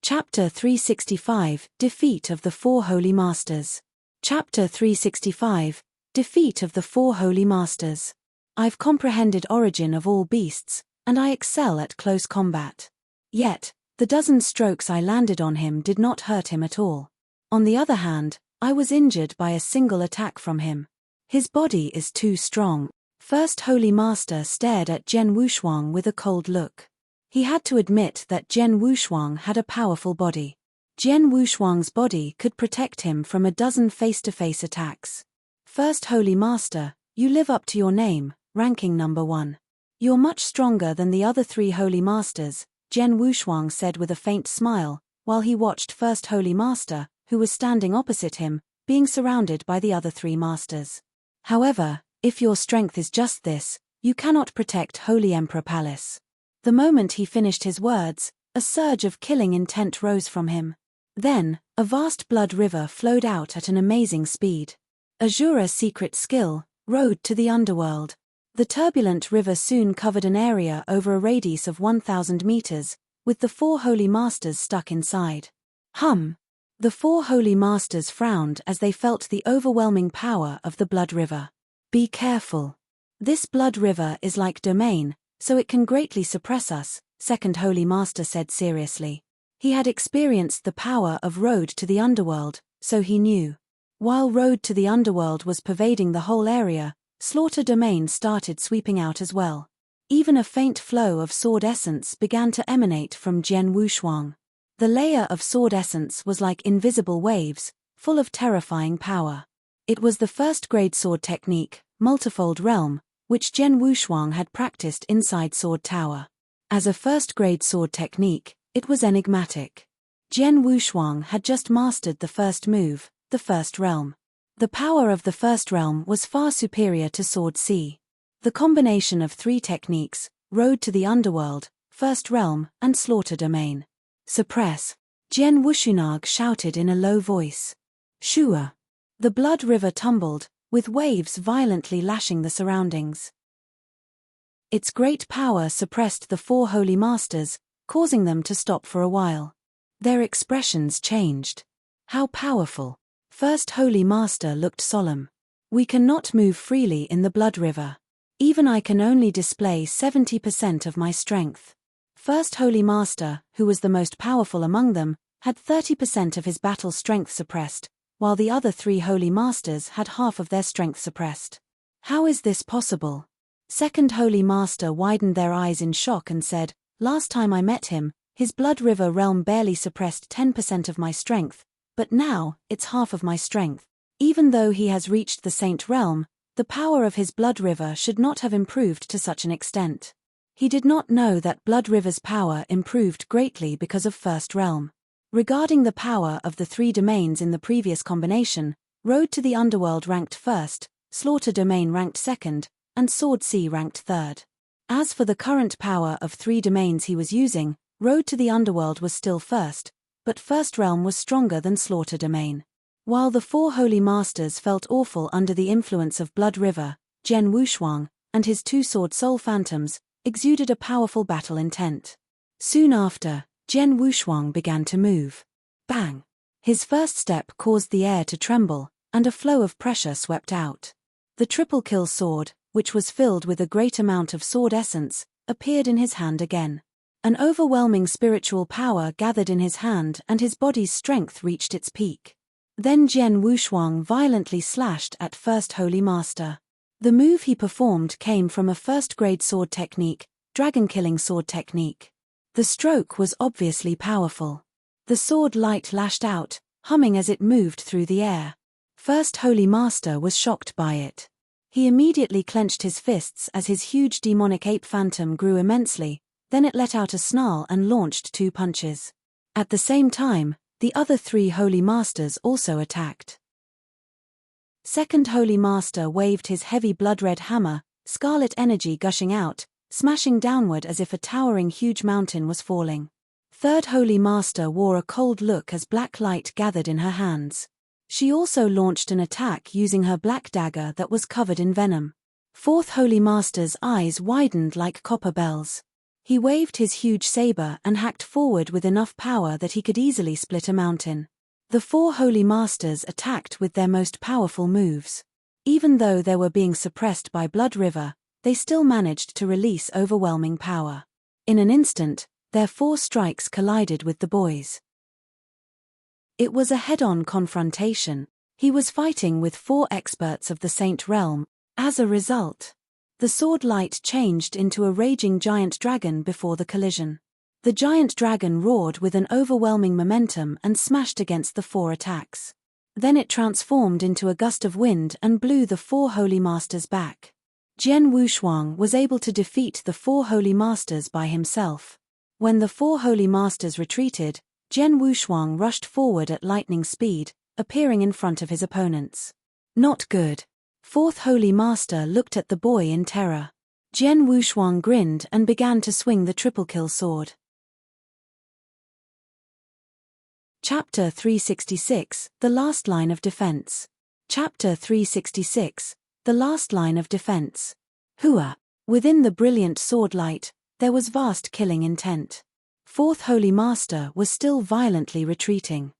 Chapter 365 – Defeat of the Four Holy Masters. Chapter 365 – Defeat of the Four Holy Masters. I've comprehended origin of all beasts, and I excel at close combat. Yet, the dozen strokes I landed on him did not hurt him at all. On the other hand, I was injured by a single attack from him. His body is too strong. First Holy Master stared at Jian Wushuang with a cold look. He had to admit that Jian Wushuang had a powerful body. Jian Wushuang's body could protect him from a dozen face-to-face attacks. First Holy Master, you live up to your name, ranking number 1. You're much stronger than the other 3 Holy Masters, Jian Wushuang said with a faint smile, while he watched First Holy Master, who was standing opposite him, being surrounded by the other 3 Masters. However, if your strength is just this, you cannot protect Holy Emperor Palace. The moment he finished his words, a surge of killing intent rose from him. Then, a vast blood river flowed out at an amazing speed. Azura's secret skill, road to the underworld. The turbulent river soon covered an area over a radius of 1,000 meters, with the 4 Holy Masters stuck inside. Hum! The four holy masters frowned as they felt the overwhelming power of the blood river. Be careful. This blood river is like domain, so it can greatly suppress us, second holy master said seriously. He had experienced the power of road to the underworld, so he knew. While road to the underworld was pervading the whole area, slaughter domain started sweeping out as well. Even a faint flow of sword essence began to emanate from Jian Wushuang. The layer of sword essence was like invisible waves, full of terrifying power. It was the first-grade sword technique, multifold realm, which Jian Wushuang had practiced inside Sword Tower. As a first-grade sword technique, it was enigmatic. Jian Wushuang had just mastered the first move, the first realm. The power of the first realm was far superior to Sword C. The combination of three techniques, road to the underworld, first realm, and slaughter domain. Suppress. Jian Wushunag shouted in a low voice. Shua. The blood river tumbled, with waves violently lashing the surroundings. Its great power suppressed the four holy masters, causing them to stop for a while. Their expressions changed. How powerful. First holy master looked solemn. We cannot move freely in the blood river. Even I can only display 70% of my strength. First holy master, who was the most powerful among them, had 30% of his battle strength suppressed, while the other three holy masters had half of their strength suppressed. How is this possible? Second holy master widened their eyes in shock and said, last time I met him, his blood river realm barely suppressed 10% of my strength, but now, it's half of my strength. Even though he has reached the saint realm, the power of his blood river should not have improved to such an extent. He did not know that blood river's power improved greatly because of first realm. Regarding the power of the three domains in the previous combination, road to the underworld ranked first, slaughter domain ranked second, and sword C ranked third. As for the current power of three domains he was using, road to the underworld was still first, but first realm was stronger than slaughter domain. While the four holy masters felt awful under the influence of blood river, Jian Wushuang, and his two sword soul phantoms, exuded a powerful battle intent. Soon after, Jian Wushuang began to move. Bang! His first step caused the air to tremble, and a flow of pressure swept out. The triple kill sword, which was filled with a great amount of sword essence, appeared in his hand again. An overwhelming spiritual power gathered in his hand and his body's strength reached its peak. Then Jian Wushuang violently slashed at First Holy Master. The move he performed came from a first-grade sword technique, dragon-killing sword technique. The stroke was obviously powerful. The sword light lashed out, humming as it moved through the air. First Holy Master was shocked by it. He immediately clenched his fists as his huge demonic ape phantom grew immensely, then it let out a snarl and launched two punches. At the same time, the other three Holy Masters also attacked. Second Holy Master waved his heavy blood-red hammer, scarlet energy gushing out, smashing downward as if a towering huge mountain was falling. Third Holy Master wore a cold look as black light gathered in her hands. She also launched an attack using her black dagger that was covered in venom. Fourth Holy Master's eyes widened like copper bells. He waved his huge saber and hacked forward with enough power that he could easily split a mountain. The four Holy Masters attacked with their most powerful moves. Even though they were being suppressed by Blood River, they still managed to release overwhelming power. In an instant, their four strikes collided with the boys. It was a head-on confrontation. He was fighting with four experts of the Saint Realm. As a result, the sword light changed into a raging giant dragon before the collision. The giant dragon roared with an overwhelming momentum and smashed against the four attacks. Then it transformed into a gust of wind and blew the four Holy Masters back. Jian Wushuang was able to defeat the four Holy Masters by himself. When the four Holy Masters retreated, Jian Wushuang rushed forward at lightning speed, appearing in front of his opponents. Not good. Fourth Holy Master looked at the boy in terror. Jian Wushuang grinned and began to swing the triple kill sword. Chapter 366, The Last Line of Defense. Chapter 366, The Last Line of Defense. Hua. Within the brilliant sword light, there was vast killing intent. Fourth Holy Master was still violently retreating.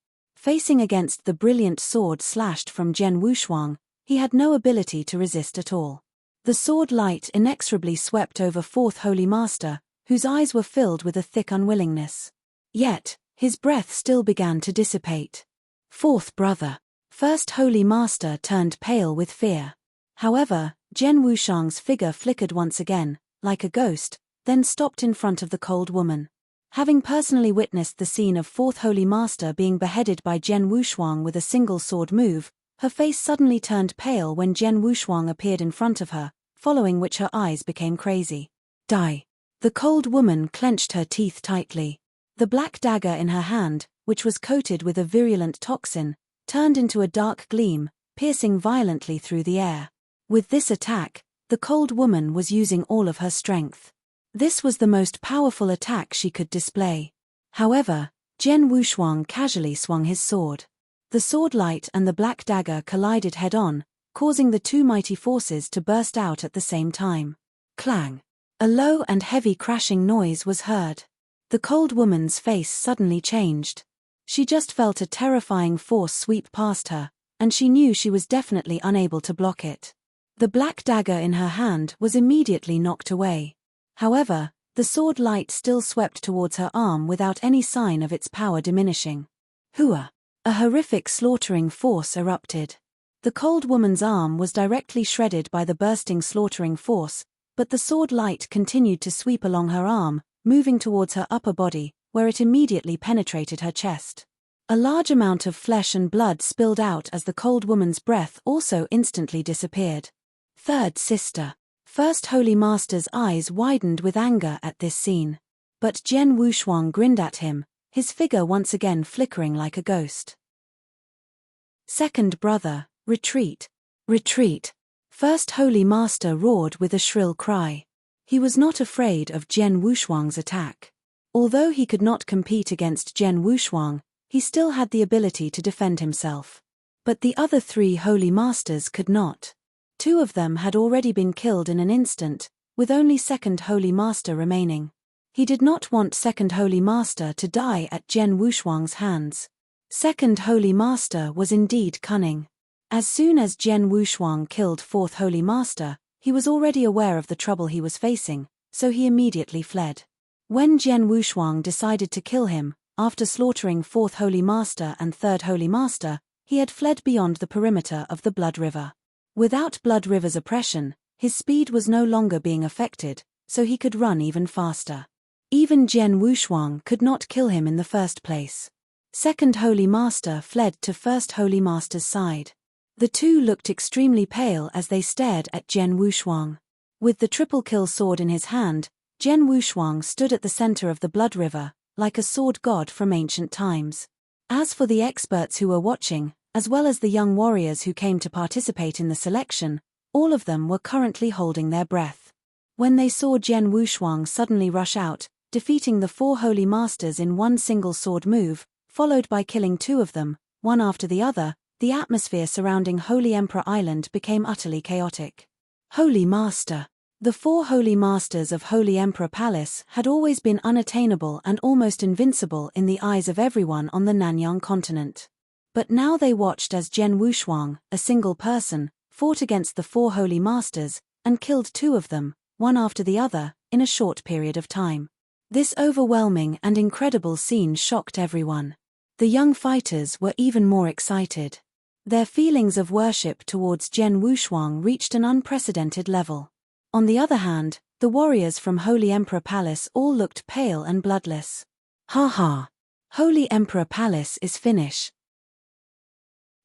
Facing against the brilliant sword slashed from Jian Wushuang, he had no ability to resist at all. The sword light inexorably swept over Fourth Holy Master, whose eyes were filled with a thick unwillingness. Yet, his breath still began to dissipate. Fourth brother. First Holy Master turned pale with fear. However, Jian Wushang's figure flickered once again, like a ghost, then stopped in front of the cold woman. Having personally witnessed the scene of Fourth Holy Master being beheaded by Jian Wushuang with a single sword move, her face suddenly turned pale when Jian Wushuang appeared in front of her, following which her eyes became crazy. Die. The cold woman clenched her teeth tightly. The black dagger in her hand, which was coated with a virulent toxin, turned into a dark gleam, piercing violently through the air. With this attack, the cold woman was using all of her strength. This was the most powerful attack she could display. However, Jian Wushuang casually swung his sword. The sword light and the black dagger collided head-on, causing the two mighty forces to burst out at the same time. Clang! A low and heavy crashing noise was heard. The cold woman's face suddenly changed. She just felt a terrifying force sweep past her, and she knew she was definitely unable to block it. The black dagger in her hand was immediately knocked away. However, the sword light still swept towards her arm without any sign of its power diminishing. Hua! A horrific slaughtering force erupted. The cold woman's arm was directly shredded by the bursting slaughtering force, but the sword light continued to sweep along her arm, moving towards her upper body, where it immediately penetrated her chest. A large amount of flesh and blood spilled out as the cold woman's breath also instantly disappeared. Third sister. First Holy Master's eyes widened with anger at this scene. But Jian Wushuang grinned at him, his figure once again flickering like a ghost. Second brother, retreat. Retreat. First Holy Master roared with a shrill cry. He was not afraid of Jian Wushuang's attack. Although he could not compete against Jian Wushuang, he still had the ability to defend himself. But the other three Holy Masters could not. Two of them had already been killed in an instant, with only Second Holy Master remaining. He did not want Second Holy Master to die at Jian Wushuang's hands. Second Holy Master was indeed cunning. As soon as Jian Wushuang killed Fourth Holy Master, he was already aware of the trouble he was facing, so he immediately fled. When Jian Wushuang decided to kill him, after slaughtering Fourth Holy Master and Third Holy Master, he had fled beyond the perimeter of the Blood River. Without Blood River's oppression, his speed was no longer being affected, so he could run even faster. Even Jian Wushuang could not kill him in the first place. Second Holy Master fled to First Holy Master's side. The two looked extremely pale as they stared at Jian Wushuang. With the triple kill sword in his hand, Jian Wushuang stood at the center of the Blood River, like a sword god from ancient times. As for the experts who were watching, as well as the young warriors who came to participate in the selection, all of them were currently holding their breath. When they saw Jian Wushuang suddenly rush out, defeating the four Holy Masters in one single sword move, followed by killing two of them, one after the other, the atmosphere surrounding Holy Emperor Island became utterly chaotic. Holy Master. The four Holy Masters of Holy Emperor Palace had always been unattainable and almost invincible in the eyes of everyone on the Nanyang continent. But now they watched as Jian Wushuang, a single person, fought against the four Holy Masters, and killed two of them, one after the other, in a short period of time. This overwhelming and incredible scene shocked everyone. The young fighters were even more excited. Their feelings of worship towards Jian Wushuang reached an unprecedented level. On the other hand, the warriors from Holy Emperor Palace all looked pale and bloodless. Ha ha! Holy Emperor Palace is finished.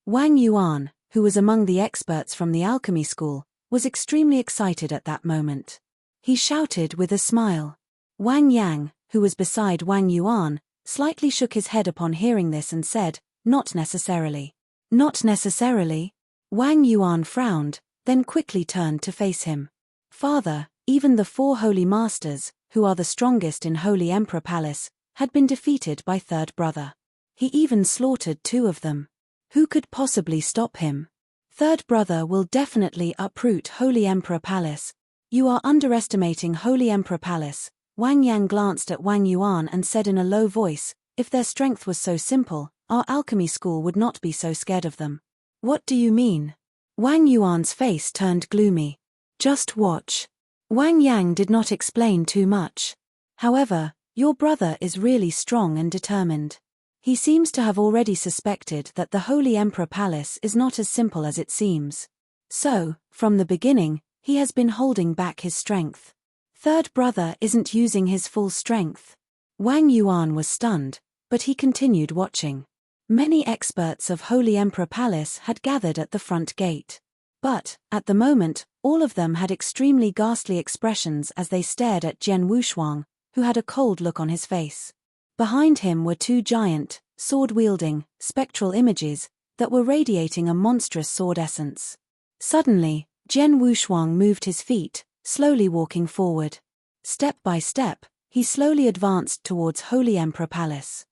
Wang Yuan, who was among the experts from the alchemy school, was extremely excited at that moment. He shouted with a smile. Wang Yang, who was beside Wang Yuan, slightly shook his head upon hearing this and said, "Not necessarily." "Not necessarily?" Wang Yuan frowned, then quickly turned to face him. "Father, even the four Holy Masters, who are the strongest in Holy Emperor Palace, had been defeated by third brother. He even slaughtered two of them. Who could possibly stop him? Third brother will definitely uproot Holy Emperor Palace. You are underestimating Holy Emperor Palace." Wang Yang glanced at Wang Yuan and said in a low voice, "If their strength was so simple, our alchemy school would not be so scared of them. What do you mean? Wang Yuan's face turned gloomy. Just watch. Wang Yang did not explain too much. However, your brother is really strong and determined. He seems to have already suspected that the Holy Emperor Palace is not as simple as it seems. So, from the beginning, he has been holding back his strength. Third brother isn't using his full strength. Wang Yuan was stunned, but he continued watching. Many experts of Holy Emperor Palace had gathered at the front gate. But, at the moment, all of them had extremely ghastly expressions as they stared at Jian Wushuang, who had a cold look on his face. Behind him were two giant, sword-wielding, spectral images that were radiating a monstrous sword essence. Suddenly, Jian Wushuang moved his feet, slowly walking forward. Step by step, he slowly advanced towards Holy Emperor Palace.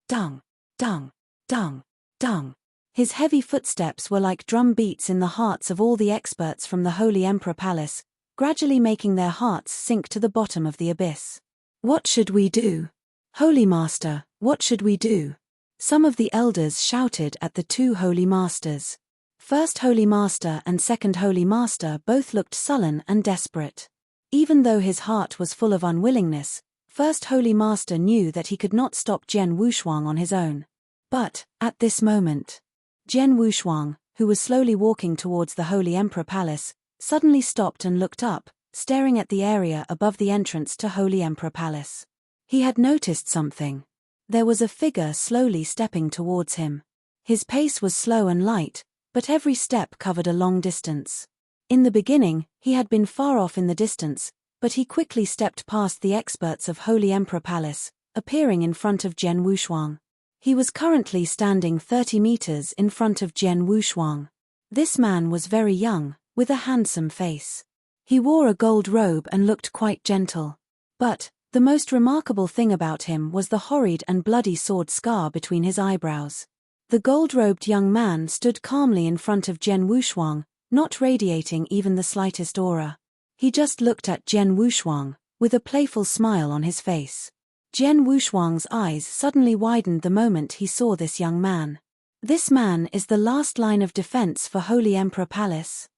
Dung, dung, dung, dung. His heavy footsteps were like drum beats in the hearts of all the experts from the Holy Emperor Palace, gradually making their hearts sink to the bottom of the abyss. What should we do? Holy Master, what should we do? Some of the elders shouted at the two Holy Masters. First Holy Master and Second Holy Master both looked sullen and desperate. Even though his heart was full of unwillingness, First Holy Master knew that he could not stop Jian Wushuang on his own. But, at this moment, Jian Wushuang, who was slowly walking towards the Holy Emperor Palace, suddenly stopped and looked up, staring at the area above the entrance to Holy Emperor Palace. He had noticed something. There was a figure slowly stepping towards him. His pace was slow and light, but every step covered a long distance. In the beginning, he had been far off in the distance, but he quickly stepped past the experts of Holy Emperor Palace, appearing in front of Jian Wushuang. He was currently standing 30 meters in front of Jian Wushuang. This man was very young, with a handsome face. He wore a gold robe and looked quite gentle. But, the most remarkable thing about him was the horrid and bloody sword scar between his eyebrows. The gold-robed young man stood calmly in front of Jian Wushuang, not radiating even the slightest aura. He just looked at Jian Wushuang, with a playful smile on his face. Jian Wushuang's eyes suddenly widened the moment he saw this young man. This man is the last line of defense for Holy Emperor Palace.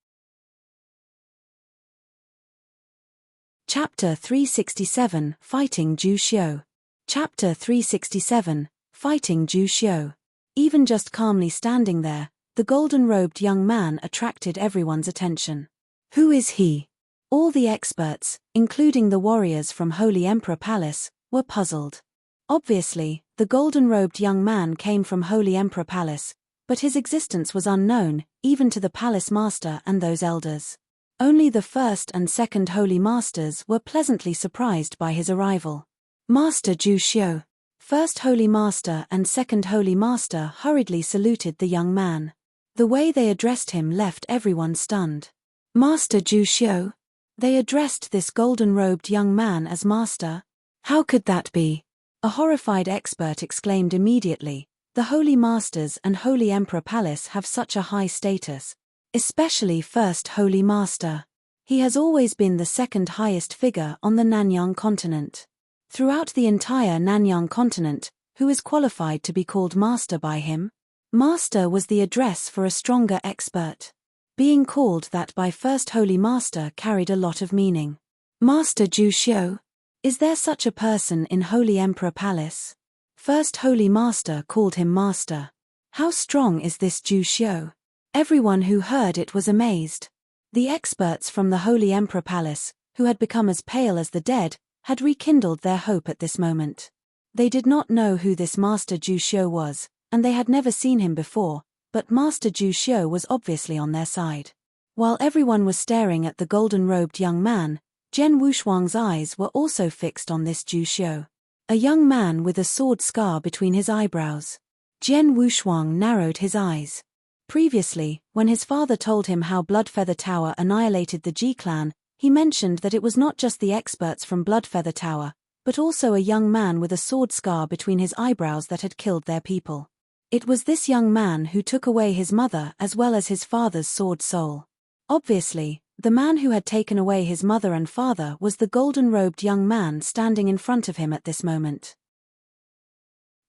Chapter 367, Fighting Zhu Xiu. Chapter 367, Fighting Zhu Xiu. Even just calmly standing there, the golden-robed young man attracted everyone's attention. Who is he? All the experts, including the warriors from Holy Emperor Palace, were puzzled. Obviously, the golden-robed young man came from Holy Emperor Palace, but his existence was unknown, even to the palace master and those elders. Only the first and second Holy Masters were pleasantly surprised by his arrival. Master Zhu Xiu. First Holy Master and Second Holy Master hurriedly saluted the young man. The way they addressed him left everyone stunned. Master Zhu Xiu? They addressed this golden-robed young man as Master? How could that be? A horrified expert exclaimed immediately. The Holy Masters and Holy Emperor Palace have such a high status. Especially First Holy Master. He has always been the second highest figure on the Nanyang continent. Throughout the entire Nanyang continent, who is qualified to be called Master by him? Master was the address for a stronger expert. Being called that by First Holy Master carried a lot of meaning. Master Zhu Xiu? Is there such a person in Holy Emperor Palace? First Holy Master called him Master. How strong is this Zhu Xiu? Everyone who heard it was amazed. The experts from the Holy Emperor Palace, who had become as pale as the dead, had rekindled their hope at this moment. They did not know who this Master Zhu Xiu was, and they had never seen him before, but Master Zhu Xiu was obviously on their side. While everyone was staring at the golden-robed young man, Jian Wushuang's eyes were also fixed on this Zhu Xiu. A young man with a sword scar between his eyebrows. Jian Wushuang narrowed his eyes. Previously, when his father told him how Bloodfeather Tower annihilated the Ji clan, he mentioned that it was not just the experts from Bloodfeather Tower, but also a young man with a sword scar between his eyebrows that had killed their people. It was this young man who took away his mother as well as his father's sword soul. Obviously, the man who had taken away his mother and father was the golden-robed young man standing in front of him at this moment.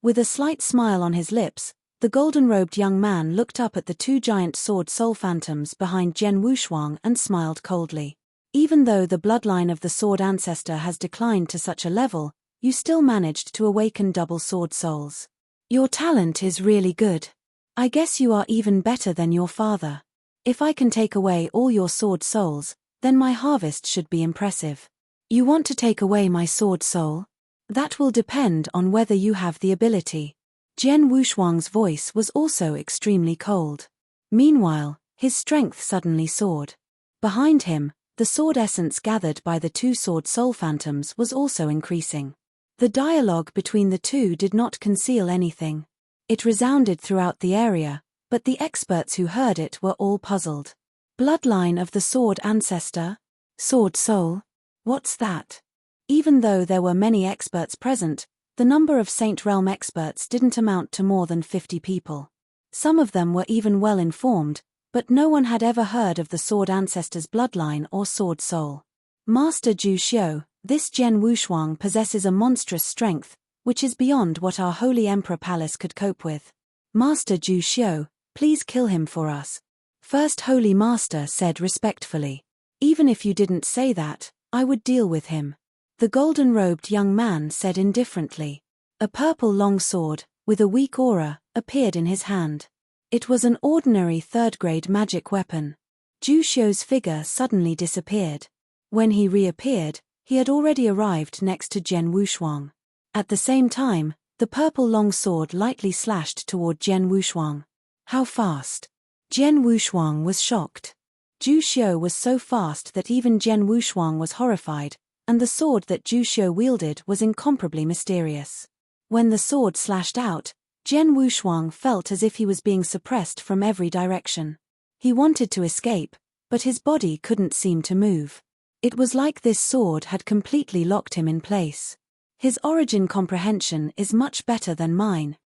With a slight smile on his lips, the golden-robed young man looked up at the two giant sword soul phantoms behind Jian Wushuang and smiled coldly. Even though the bloodline of the sword ancestor has declined to such a level, you still managed to awaken double sword souls. Your talent is really good. I guess you are even better than your father. If I can take away all your sword souls, then my harvest should be impressive. You want to take away my sword soul? That will depend on whether you have the ability. Jian Wushuang's voice was also extremely cold. Meanwhile, his strength suddenly soared. Behind him, the sword essence gathered by the two sword soul phantoms was also increasing. The dialogue between the two did not conceal anything. It resounded throughout the area, but the experts who heard it were all puzzled. Bloodline of the sword ancestor? Sword soul? What's that? Even though there were many experts present, the number of Saint Realm experts didn't amount to more than 50 people. Some of them were even well informed, but no one had ever heard of the sword ancestor's bloodline or sword soul. Master Zhu Xiu, this Jian Wushuang possesses a monstrous strength, which is beyond what our Holy Emperor Palace could cope with. Master Zhu Xiu, please kill him for us. First Holy Master said respectfully. Even if you didn't say that, I would deal with him. The golden-robed young man said indifferently. A purple long sword, with a weak aura, appeared in his hand. It was an ordinary third-grade magic weapon. Zhu Xiu's figure suddenly disappeared. When he reappeared, he had already arrived next to Jian Wushuang. At the same time, the purple long sword lightly slashed toward Jian Wushuang. How fast? Jian Wushuang was shocked. Zhu Xiu was so fast that even Jian Wushuang was horrified, and the sword that Zhu Xiu wielded was incomparably mysterious. When the sword slashed out, Jian Wushuang felt as if he was being suppressed from every direction. He wanted to escape, but his body couldn't seem to move. It was like this sword had completely locked him in place. His origin comprehension is much better than mine.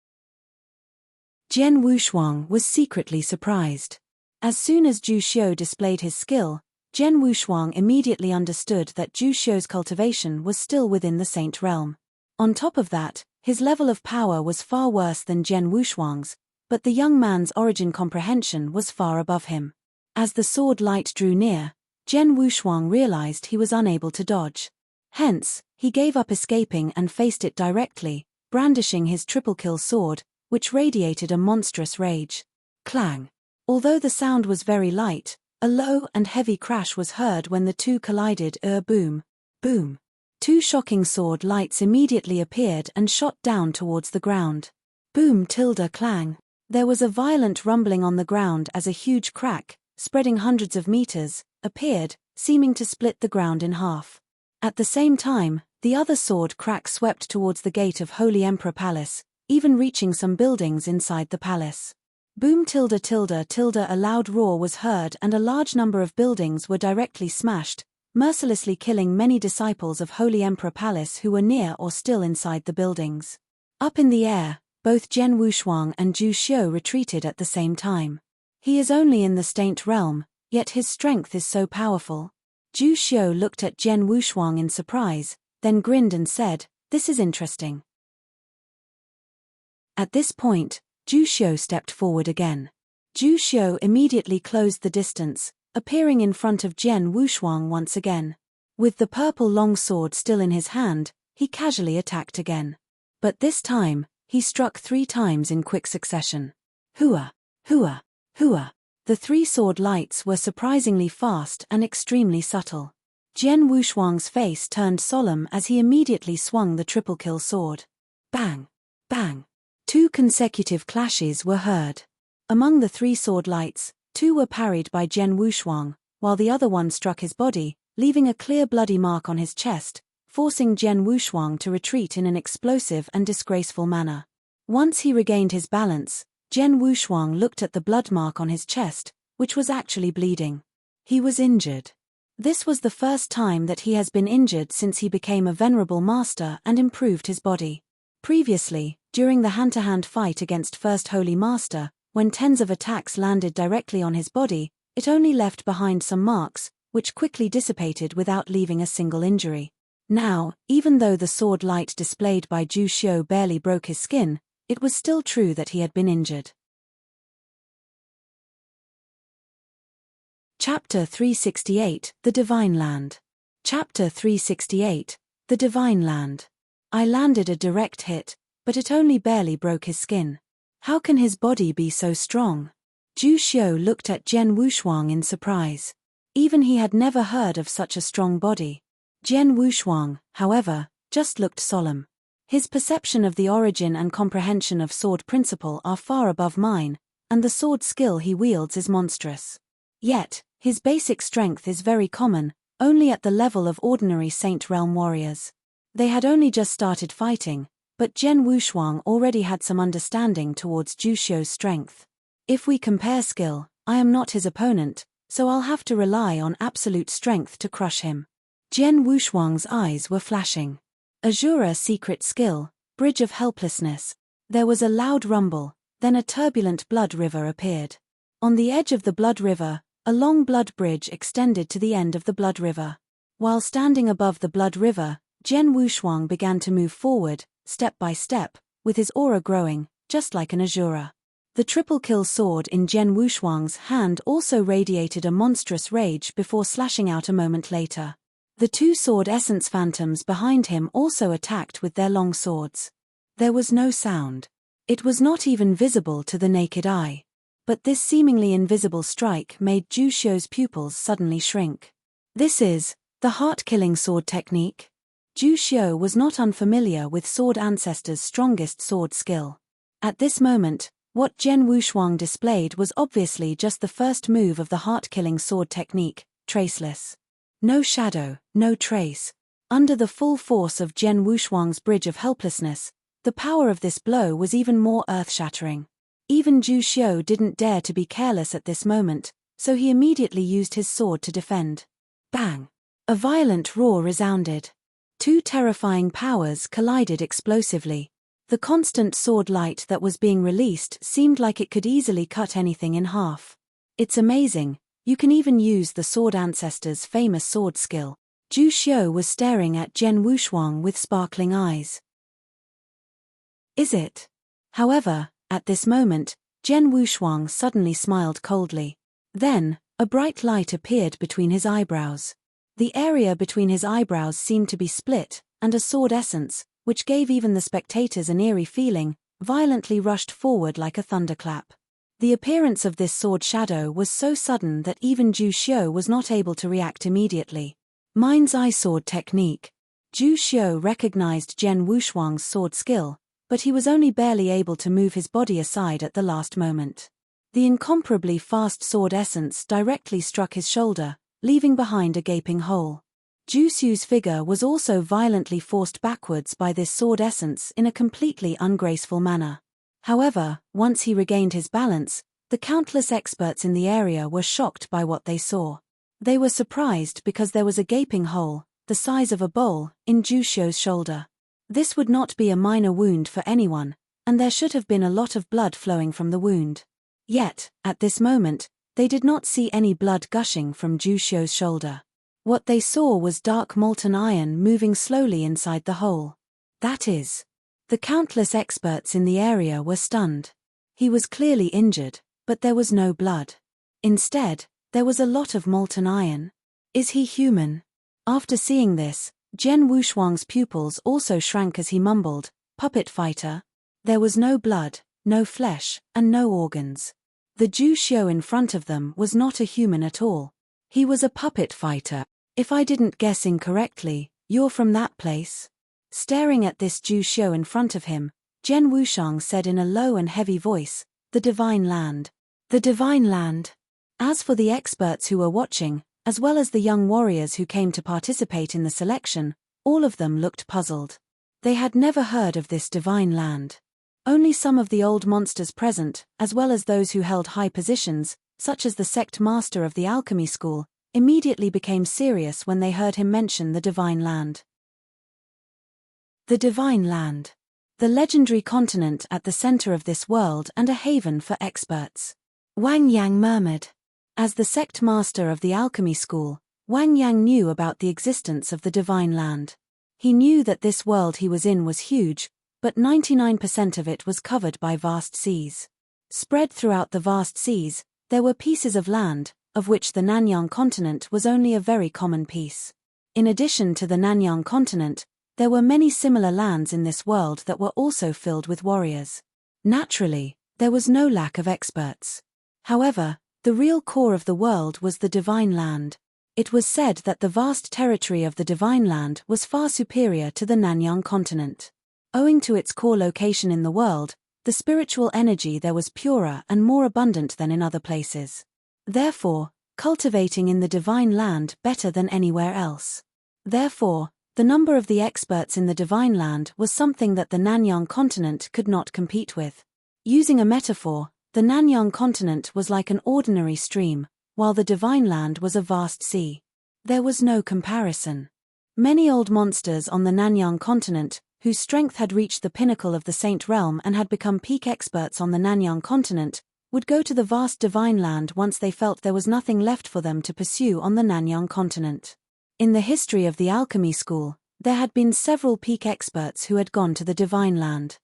Jian Wushuang was secretly surprised. As soon as Zhu Xiu displayed his skill, Jian Wushuang immediately understood that Zhu Xiu's cultivation was still within the Saint Realm. On top of that, his level of power was far worse than Jian Wushuang's, but the young man's origin comprehension was far above him. As the sword light drew near, Jian Wushuang realized he was unable to dodge. Hence, he gave up escaping and faced it directly, brandishing his triple-kill sword, which radiated a monstrous rage. Clang! Although the sound was very light, a low and heavy crash was heard when the two collided. Boom! Boom! Two shocking sword lights immediately appeared and shot down towards the ground. Boom! Clang! There was a violent rumbling on the ground as a huge crack, spreading hundreds of meters, appeared, seeming to split the ground in half. At the same time, the other sword crack swept towards the gate of Holy Emperor Palace, even reaching some buildings inside the palace. Boom! A loud roar was heard and a large number of buildings were directly smashed, mercilessly killing many disciples of Holy Emperor Palace who were near or still inside the buildings. Up in the air, both Jian Wushuang and Zhu Xiu retreated at the same time. He is only in the Saint Realm, yet his strength is so powerful. Zhu Xiu looked at Jian Wushuang in surprise, then grinned and said, "This is interesting." At this point, Zhu Xiu stepped forward again. Zhu Xiu immediately closed the distance, appearing in front of Jian Wushuang once again. With the purple long sword still in his hand, he casually attacked again. But this time, he struck 3 times in quick succession. Hua! Hua! Hua! The 3 sword lights were surprisingly fast and extremely subtle. Jian Wushuang's face turned solemn as he immediately swung the triple-kill sword. Bang! Bang! 2 consecutive clashes were heard. Among the 3 sword lights, 2 were parried by Jian Wushuang, while the other one struck his body, leaving a clear bloody mark on his chest, forcing Jian Wushuang to retreat in an explosive and disgraceful manner. Once he regained his balance, Jian Wushuang looked at the blood mark on his chest, which was actually bleeding. He was injured. This was the first time that he has been injured since he became a venerable master and improved his body. Previously, during the hand-to-hand fight against First Holy Master, when tens of attacks landed directly on his body, it only left behind some marks, which quickly dissipated without leaving a single injury. Now, even though the sword light displayed by Zhu Xiu barely broke his skin, it was still true that he had been injured. Chapter 368, The Divine Land. Chapter 368, The Divine Land. I landed a direct hit, but it only barely broke his skin. How can his body be so strong? Zhu Xiu looked at Jian Wushuang in surprise. Even he had never heard of such a strong body. Jian Wushuang, however, just looked solemn. His perception of the origin and comprehension of sword principle are far above mine, and the sword skill he wields is monstrous. Yet, his basic strength is very common, only at the level of ordinary Saint Realm warriors. They had only just started fighting, but Jian Wushuang already had some understanding towards Zhu Xiu's strength. If we compare skill, I am not his opponent, so I'll have to rely on absolute strength to crush him. Jian Wushuang's eyes were flashing. Azura secret skill, Bridge of Helplessness. There was a loud rumble, then a turbulent blood river appeared. On the edge of the blood river, a long blood bridge extended to the end of the blood river. While standing above the blood river, Jian Wushuang began to move forward, step by step, with his aura growing, just like an Azura. The triple kill sword in Jian Wushuang's hand also radiated a monstrous rage before slashing out a moment later. The two sword essence phantoms behind him also attacked with their long swords. There was no sound. It was not even visible to the naked eye. But this seemingly invisible strike made Zhu Xiu's pupils suddenly shrink. This is the heart-killing sword technique. Zhu Xiu was not unfamiliar with sword ancestors' strongest sword skill. At this moment, what Jian Wushuang displayed was obviously just the first move of the heart-killing sword technique, traceless. No shadow, no trace. Under the full force of Jian Wushuang's Bridge of Helplessness, the power of this blow was even more earth-shattering. Even Zhu Xiu didn't dare to be careless at this moment, so he immediately used his sword to defend. Bang! A violent roar resounded. Two terrifying powers collided explosively. The constant sword light that was being released seemed like it could easily cut anything in half. It's amazing, you can even use the sword ancestor's famous sword skill. Zhu Xiu was staring at Jian Wushuang with sparkling eyes. Is it? However, at this moment, Jian Wushuang suddenly smiled coldly. Then, a bright light appeared between his eyebrows. The area between his eyebrows seemed to be split, and a sword essence, which gave even the spectators an eerie feeling, violently rushed forward like a thunderclap. The appearance of this sword shadow was so sudden that even Zhu Xiu was not able to react immediately. Mind's eye sword technique. Zhu Xiu recognized Jian Wushuang's sword skill, but he was only barely able to move his body aside at the last moment. The incomparably fast sword essence directly struck his shoulder, leaving behind a gaping hole. Zhu Xiu's figure was also violently forced backwards by this sword essence in a completely ungraceful manner. However, once he regained his balance, the countless experts in the area were shocked by what they saw. They were surprised because there was a gaping hole, the size of a bowl, in Zhu Xiu's shoulder. This would not be a minor wound for anyone, and there should have been a lot of blood flowing from the wound. Yet, at this moment, they did not see any blood gushing from Zhu Xiu's shoulder. What they saw was dark molten iron moving slowly inside the hole. That is, the countless experts in the area were stunned. He was clearly injured, but there was no blood. Instead, there was a lot of molten iron. Is he human? After seeing this, Jian Wushuang's pupils also shrank as he mumbled, "Puppet fighter?" There was no blood, no flesh, and no organs. The Zhu Xiu in front of them was not a human at all. He was a puppet fighter. If I didn't guess incorrectly, you're from that place? Staring at this Zhu Xiu in front of him, Jian Wushuang said in a low and heavy voice, "The Divine Land." The Divine Land. As for the experts who were watching, as well as the young warriors who came to participate in the selection, all of them looked puzzled. They had never heard of this Divine Land. Only some of the old monsters present, as well as those who held high positions, such as the sect master of the alchemy school, immediately became serious when they heard him mention the Divine Land. The Divine Land. The legendary continent at the center of this world and a haven for experts. Wang Yang murmured. As the sect master of the alchemy school, Wang Yang knew about the existence of the Divine Land. He knew that this world he was in was huge, but 99% of it was covered by vast seas. Spread throughout the vast seas, there were pieces of land, of which the Nanyang continent was only a very common piece. In addition to the Nanyang continent, there were many similar lands in this world that were also filled with warriors. Naturally, there was no lack of experts. However, the real core of the world was the divine land. It was said that the vast territory of the divine land was far superior to the Nanyang continent. Owing to its core location in the world, the spiritual energy there was purer and more abundant than in other places. Therefore, cultivating in the divine land better than anywhere else. Therefore, the number of the experts in the divine land was something that the Nanyang continent could not compete with. Using a metaphor, the Nanyang continent was like an ordinary stream, while the divine land was a vast sea. There was no comparison. Many old monsters on the Nanyang continent, whose strength had reached the pinnacle of the saint realm and had become peak experts on the Nanyang continent, would go to the vast divine land once they felt there was nothing left for them to pursue on the Nanyang continent. In the history of the alchemy school, there had been several peak experts who had gone to the divine land.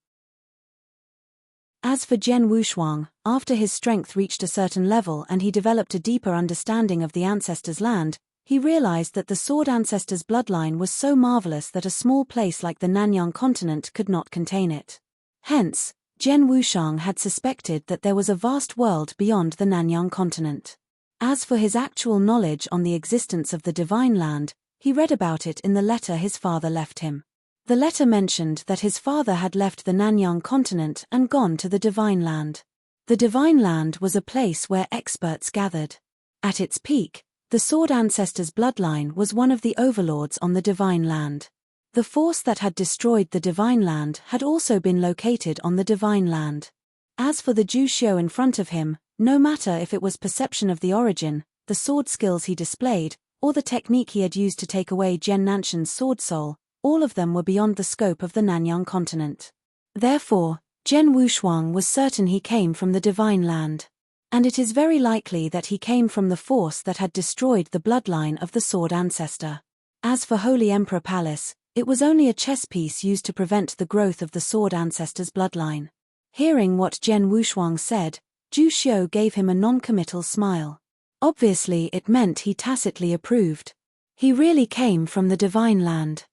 As for Jian Wushuang, after his strength reached a certain level and he developed a deeper understanding of the ancestors' land, he realized that the sword ancestors' bloodline was so marvelous that a small place like the Nanyang continent could not contain it. Hence, Jian Wushuang had suspected that there was a vast world beyond the Nanyang continent. As for his actual knowledge on the existence of the divine land, he read about it in the letter his father left him. The letter mentioned that his father had left the Nanyang continent and gone to the divine land. The divine land was a place where experts gathered. At its peak, the sword ancestors' bloodline was one of the overlords on the divine land. The force that had destroyed the divine land had also been located on the divine land. As for the Jushio in front of him, no matter if it was perception of the origin, the sword skills he displayed, or the technique he had used to take away Jian Nanshan's sword soul, all of them were beyond the scope of the Nanyang continent. Therefore, Jian Wushuang was certain he came from the divine land. And it is very likely that he came from the force that had destroyed the bloodline of the sword ancestor. As for Holy Emperor Palace, it was only a chess piece used to prevent the growth of the sword ancestor's bloodline. Hearing what Jian Wushuang said, Zhu Xiu gave him a non-committal smile. Obviously it meant he tacitly approved. He really came from the divine land.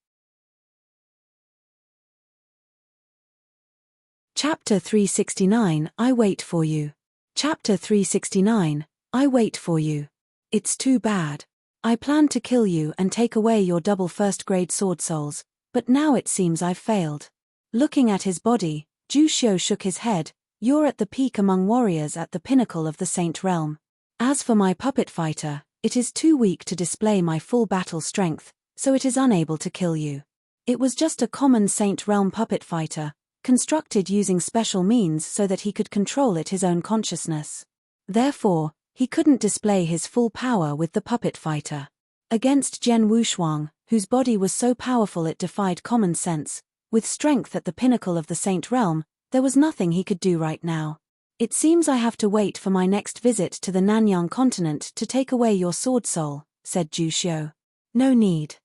Chapter 369, I Wait For You. Chapter 369, I Wait For You. It's too bad. I planned to kill you and take away your double first-grade sword souls, but now it seems I've failed. Looking at his body, Zhu Xiu shook his head. You're at the peak among warriors at the pinnacle of the saint realm. As for my puppet fighter, it is too weak to display my full battle strength, so it is unable to kill you. It was just a common saint realm puppet fighter, constructed using special means so that he could control it his own consciousness. Therefore, he couldn't display his full power with the puppet fighter. Against Jian Wushuang, whose body was so powerful it defied common sense, with strength at the pinnacle of the saint realm, there was nothing he could do right now. It seems I have to wait for my next visit to the Nanyang continent to take away your sword soul, said Zhu Xiu. No need.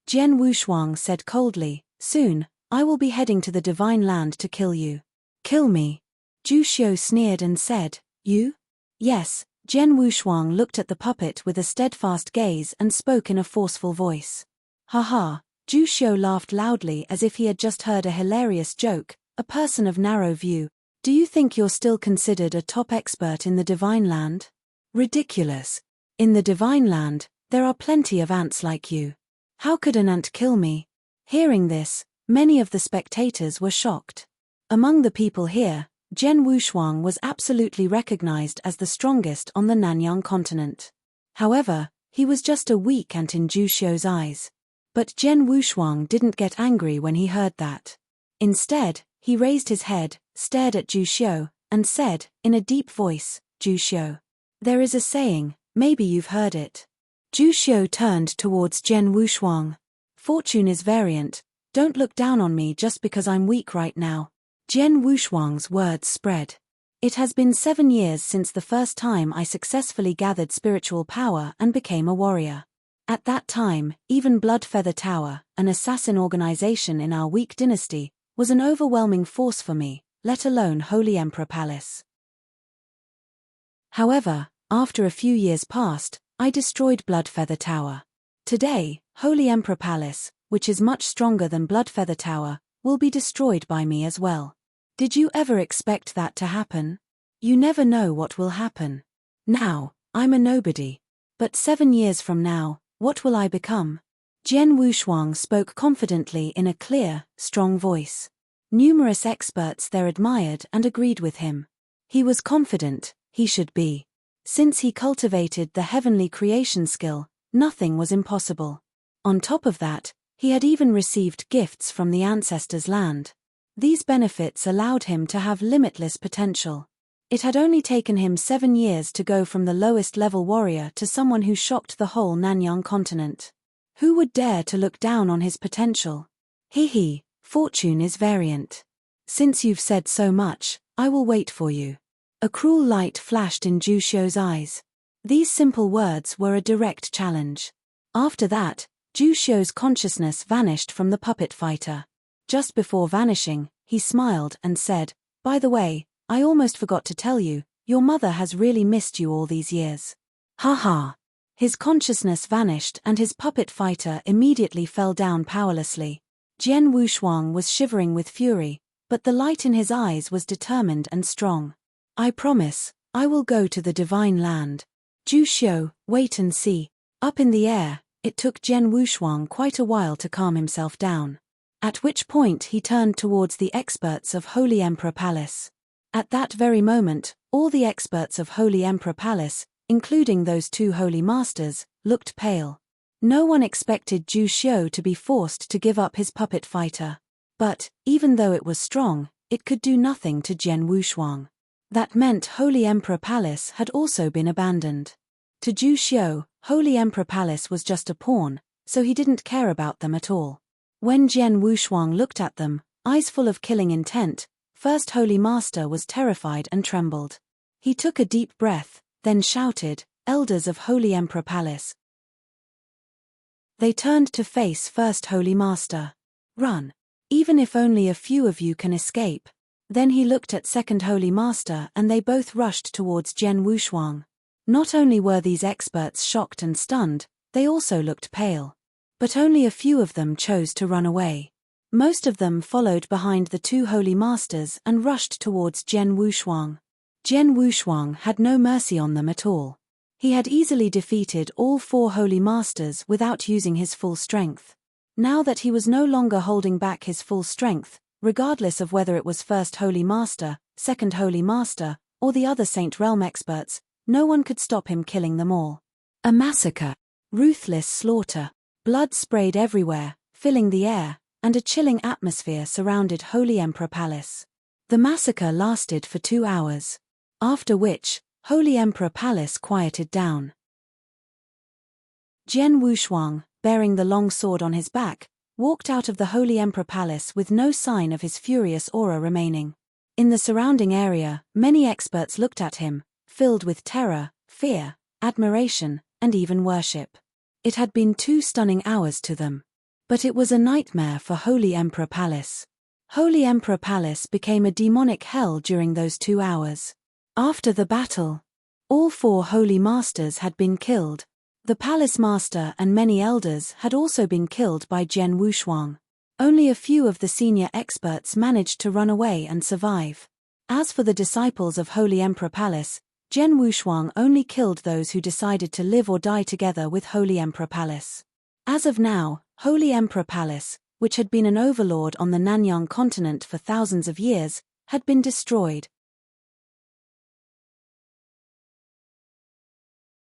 Jian Wushuang said coldly, soon, I will be heading to the divine land to kill you. Kill me? Zhu Xiu sneered and said, you? Yes. Jian Wushuang looked at the puppet with a steadfast gaze and spoke in a forceful voice. Ha. Zhu Xiu laughed loudly as if he had just heard a hilarious joke. A person of narrow view, do you think you're still considered a top expert in the divine land? Ridiculous. In the divine land, there are plenty of ants like you. How could an ant kill me? Hearing this, many of the spectators were shocked. Among the people here, Jian Wushuang was absolutely recognized as the strongest on the Nanyang continent. However, he was just a weak ant in Zhu Xiu's eyes. But Jian Wushuang didn't get angry when he heard that. Instead, he raised his head, stared at Zhu Xiu, and said, in a deep voice, Zhu Xiu. There is a saying, maybe you've heard it. Zhu Xiu turned towards Jian Wushuang. Fortune is variant. Don't look down on me just because I'm weak right now. Jian Wushuang's words spread. It has been 7 years since the first time I successfully gathered spiritual power and became a warrior. At that time, even Bloodfeather Tower, an assassin organization in our weak dynasty, was an overwhelming force for me, let alone Holy Emperor Palace. However, after a few years passed, I destroyed Bloodfeather Tower. Today, Holy Emperor Palace, which is much stronger than Bloodfeather Tower, will be destroyed by me as well. Did you ever expect that to happen? You never know what will happen. Now, I'm a nobody. But 7 years from now, what will I become? Jian Wushuang spoke confidently in a clear, strong voice. Numerous experts there admired and agreed with him. He was confident, he should be. Since he cultivated the heavenly creation skill, nothing was impossible. On top of that, he had even received gifts from the ancestors' land. These benefits allowed him to have limitless potential. It had only taken him 7 years to go from the lowest level warrior to someone who shocked the whole Nanyang continent. Who would dare to look down on his potential? Fortune is variant. Since you've said so much, I will wait for you. A cruel light flashed in Zhu Xiu's eyes. These simple words were a direct challenge. After that, Zhu Xiu's consciousness vanished from the puppet fighter. Just before vanishing, he smiled and said, "By the way, I almost forgot to tell you, your mother has really missed you all these years." Ha ha. His consciousness vanished and his puppet fighter immediately fell down powerlessly. Jian Wushuang was shivering with fury, but the light in his eyes was determined and strong. "I promise, I will go to the divine land." Zhu Xiu, wait and see. Up in the air, it took Jian Wushuang quite a while to calm himself down. At which point he turned towards the experts of Holy Emperor Palace. At that very moment, all the experts of Holy Emperor Palace, including those 2 holy masters, looked pale. No one expected Zhu Xiu to be forced to give up his puppet fighter. But, even though it was strong, it could do nothing to Jian Wushuang. That meant Holy Emperor Palace had also been abandoned. To Zhu Xiu, Holy Emperor Palace was just a pawn, so he didn't care about them at all. When Jian Wushuang looked at them, eyes full of killing intent, First Holy Master was terrified and trembled. He took a deep breath, then shouted, "Elders of Holy Emperor Palace." They turned to face First Holy Master. "Run. Even if only a few of you can escape." Then he looked at Second Holy Master and they both rushed towards Jian Wushuang. Not only were these experts shocked and stunned, they also looked pale. But only a few of them chose to run away. Most of them followed behind the 2 holy masters and rushed towards Jian Wushuang. Jian Wushuang had no mercy on them at all. He had easily defeated all 4 holy masters without using his full strength. Now that he was no longer holding back his full strength, regardless of whether it was First Holy Master, Second Holy Master, or the other Saint Realm experts, no one could stop him killing them all. A massacre. Ruthless slaughter. Blood sprayed everywhere, filling the air, and a chilling atmosphere surrounded Holy Emperor Palace. The massacre lasted for 2 hours. After which, Holy Emperor Palace quieted down. Jian Wushuang, bearing the long sword on his back, walked out of the Holy Emperor Palace with no sign of his furious aura remaining. In the surrounding area, many experts looked at him, filled with terror, fear, admiration, and even worship. It had been 2 stunning hours to them. But it was a nightmare for Holy Emperor Palace. Holy Emperor Palace became a demonic hell during those 2 hours. After the battle, all 4 holy masters had been killed. The palace master and many elders had also been killed by Jian Wushuang. Only a few of the senior experts managed to run away and survive. As for the disciples of Holy Emperor Palace, Jian Wushuang only killed those who decided to live or die together with Holy Emperor Palace. As of now, Holy Emperor Palace, which had been an overlord on the Nanyang continent for thousands of years, had been destroyed.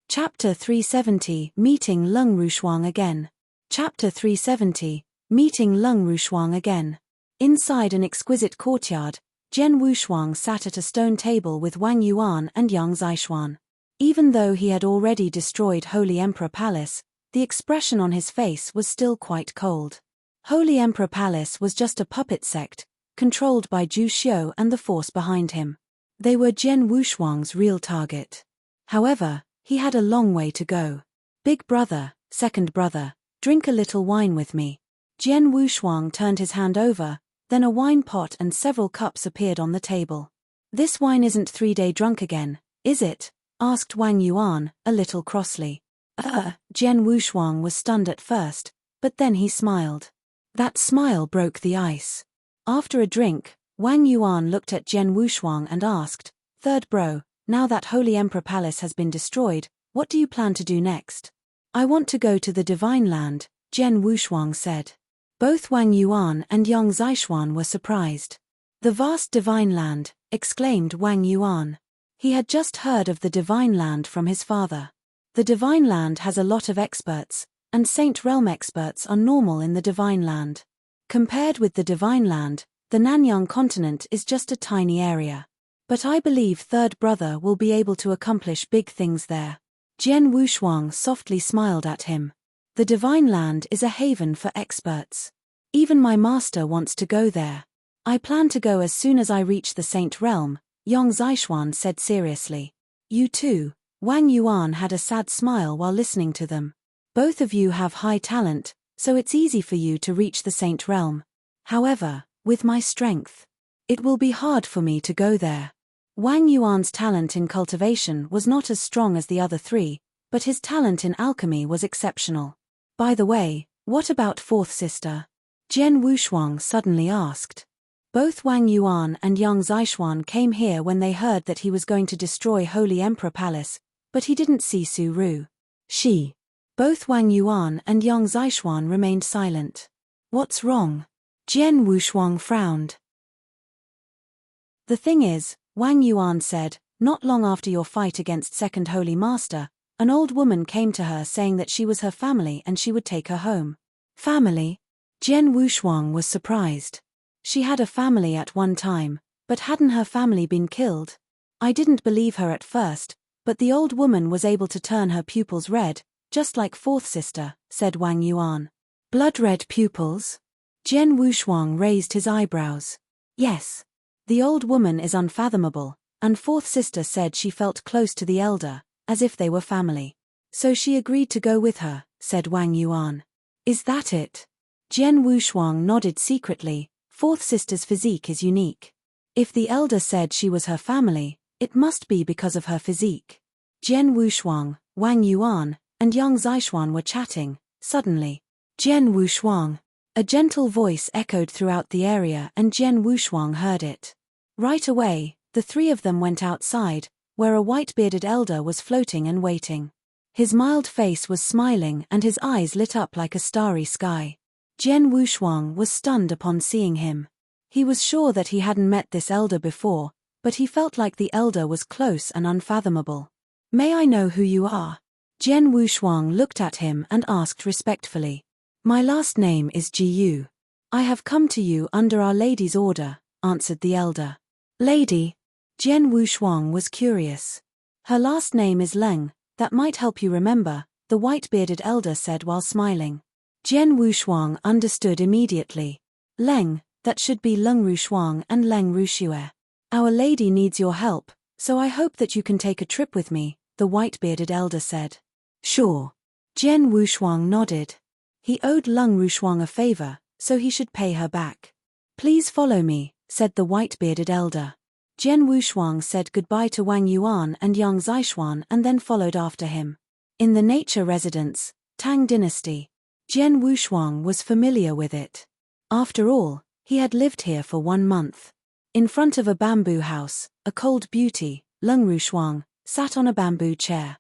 Chapter 370, Meeting Leng Rushuang Again. Chapter 370, Meeting Leng Rushuang Again. Inside an exquisite courtyard, Jian Wushuang sat at a stone table with Wang Yuan and Yang Zixuan. Even though he had already destroyed Holy Emperor Palace, the expression on his face was still quite cold. Holy Emperor Palace was just a puppet sect, controlled by Zhu Xiu and the force behind him. They were Jian Wushuang's real target. However, he had a long way to go. "Big brother, second brother, drink a little wine with me." Jian Wushuang turned his hand over, Then a wine pot and several cups appeared on the table. "This wine isn't 3-day drunk again, is it?" asked Wang Yuan, a little crossly. Jian Wushuang was stunned at first, but then he smiled. That smile broke the ice. After a drink, Wang Yuan looked at Jian Wushuang and asked, "Third bro, now that Holy Emperor Palace has been destroyed, what do you plan to do next?" "I want to go to the Divine Land," Jian Wushuang said. Both Wang Yuan and Yang Zixuan were surprised. "The vast Divine Land," exclaimed Wang Yuan. He had just heard of the Divine Land from his father. The Divine Land has a lot of experts, and Saint Realm experts are normal in the Divine Land. Compared with the Divine Land, the Nanyang continent is just a tiny area. But I believe third brother will be able to accomplish big things there. Jian Wushuang softly smiled at him. The Divine Land is a haven for experts. Even my master wants to go there. I plan to go as soon as I reach the Saint Realm, Yang Zixuan said seriously. "You too." Wang Yuan had a sad smile while listening to them. "Both of you have high talent, so it's easy for you to reach the Saint Realm. However, with my strength, it will be hard for me to go there." Wang Yuan's talent in cultivation was not as strong as the other three, but his talent in alchemy was exceptional. "By the way, what about fourth sister?" Jian Wushuang suddenly asked. Both Wang Yuan and Yang Zixuan came here when they heard that he was going to destroy Holy Emperor Palace, but he didn't see Su Ru. Both Wang Yuan and Yang Zixuan remained silent. "What's wrong?" Jian Wushuang frowned. "The thing is," Wang Yuan said, "not long after your fight against Second Holy Master, an old woman came to her saying that she was her family and she would take her home." "Family?" Jian Wushuang was surprised. She had a family at one time, but hadn't her family been killed? "I didn't believe her at first, but the old woman was able to turn her pupils red, just like fourth sister," said Wang Yuan. "Blood-red pupils?" Jian Wushuang raised his eyebrows. "Yes. The old woman is unfathomable, and fourth sister said she felt close to the elder, as if they were family. So she agreed to go with her," said Wang Yuan. "Is that it?" Jian Wushuang nodded secretly. Fourth sister's physique is unique. If the elder said she was her family, it must be because of her physique. Jian Wushuang, Wang Yuan, and Yang Zixuan were chatting. Suddenly, "Jian Wushuang!" A gentle voice echoed throughout the area and Jian Wushuang heard it. Right away, the three of them went outside, where a white-bearded elder was floating and waiting. His mild face was smiling and his eyes lit up like a starry sky. Jian Wushuang was stunned upon seeing him. He was sure that he hadn't met this elder before, but he felt like the elder was close and unfathomable. "May I know who you are?" Jian Wushuang looked at him and asked respectfully. "My last name is Ji Yu. I have come to you under Our Lady's order," answered the elder. "Lady?" Jian Wushuang was curious. "Her last name is Leng, that might help you remember," the white-bearded elder said while smiling. Jian Wushuang understood immediately. "Leng, that should be Leng Rushuang and Leng Rushue. Our Lady needs your help, so I hope that you can take a trip with me," the white-bearded elder said. "Sure." Jian Wushuang nodded. He owed Leng Rushuang a favor, so he should pay her back. "Please follow me," said the white-bearded elder. Jian Wushuang said goodbye to Wang Yuan and Yang Zixuan and then followed after him. In the nature residence, Tang Dynasty. Jian Wushuang was familiar with it. After all, he had lived here for 1 month. In front of a bamboo house, a cold beauty, Leng Rushuang, sat on a bamboo chair.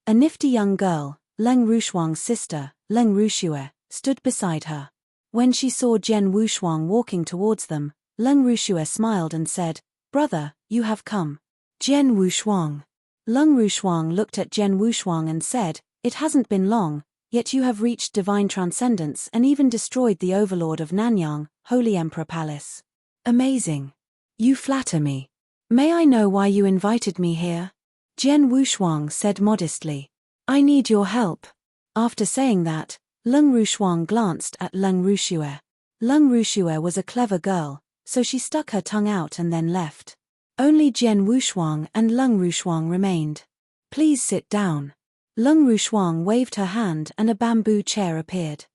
A nifty young girl, Leng Rushuang's sister, Leng Rushue, stood beside her. When she saw Jian Wushuang walking towards them, Leng Rushue smiled and said, "Brother, you have come." Jian Wushuang. Leng Rushuang looked at Jian Wushuang and said, "It hasn't been long, yet you have reached divine transcendence and even destroyed the overlord of Nanyang, Holy Emperor Palace. Amazing. You flatter me. May I know why you invited me here?" Jian Wushuang said modestly. "I need your help." After saying that, Leng Rushuang glanced at Leng Rushue. Leng Rushue was a clever girl, so she stuck her tongue out and then left. Only Jian Wushuang and Leng Rushuang remained. "Please sit down." Leng Rushuang waved her hand and a bamboo chair appeared.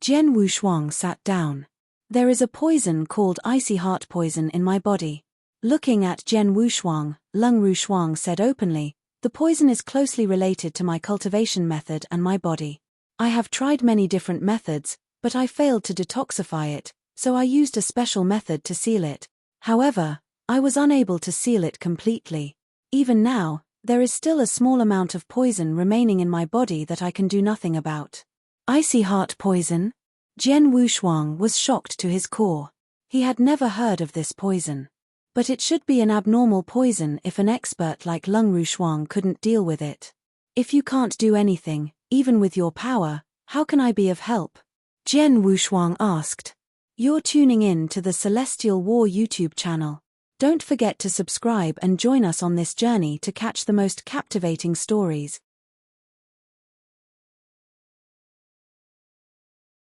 Jian Wushuang sat down. There is a poison called icy heart poison in my body. Looking at Jian Wushuang, Lung Rushuang said openly, the poison is closely related to my cultivation method and my body. I have tried many different methods, but I failed to detoxify it, so I used a special method to seal it. However, I was unable to seal it completely. Even now, there is still a small amount of poison remaining in my body that I can do nothing about. Icy heart poison? Jian Wushuang was shocked to his core. He had never heard of this poison. But it should be an abnormal poison if an expert like Lung Rushuang couldn't deal with it. If you can't do anything, even with your power, how can I be of help? Jian Wushuang asked. You're tuning in to the Celestial War YouTube channel. Don't forget to subscribe and join us on this journey to catch the most captivating stories.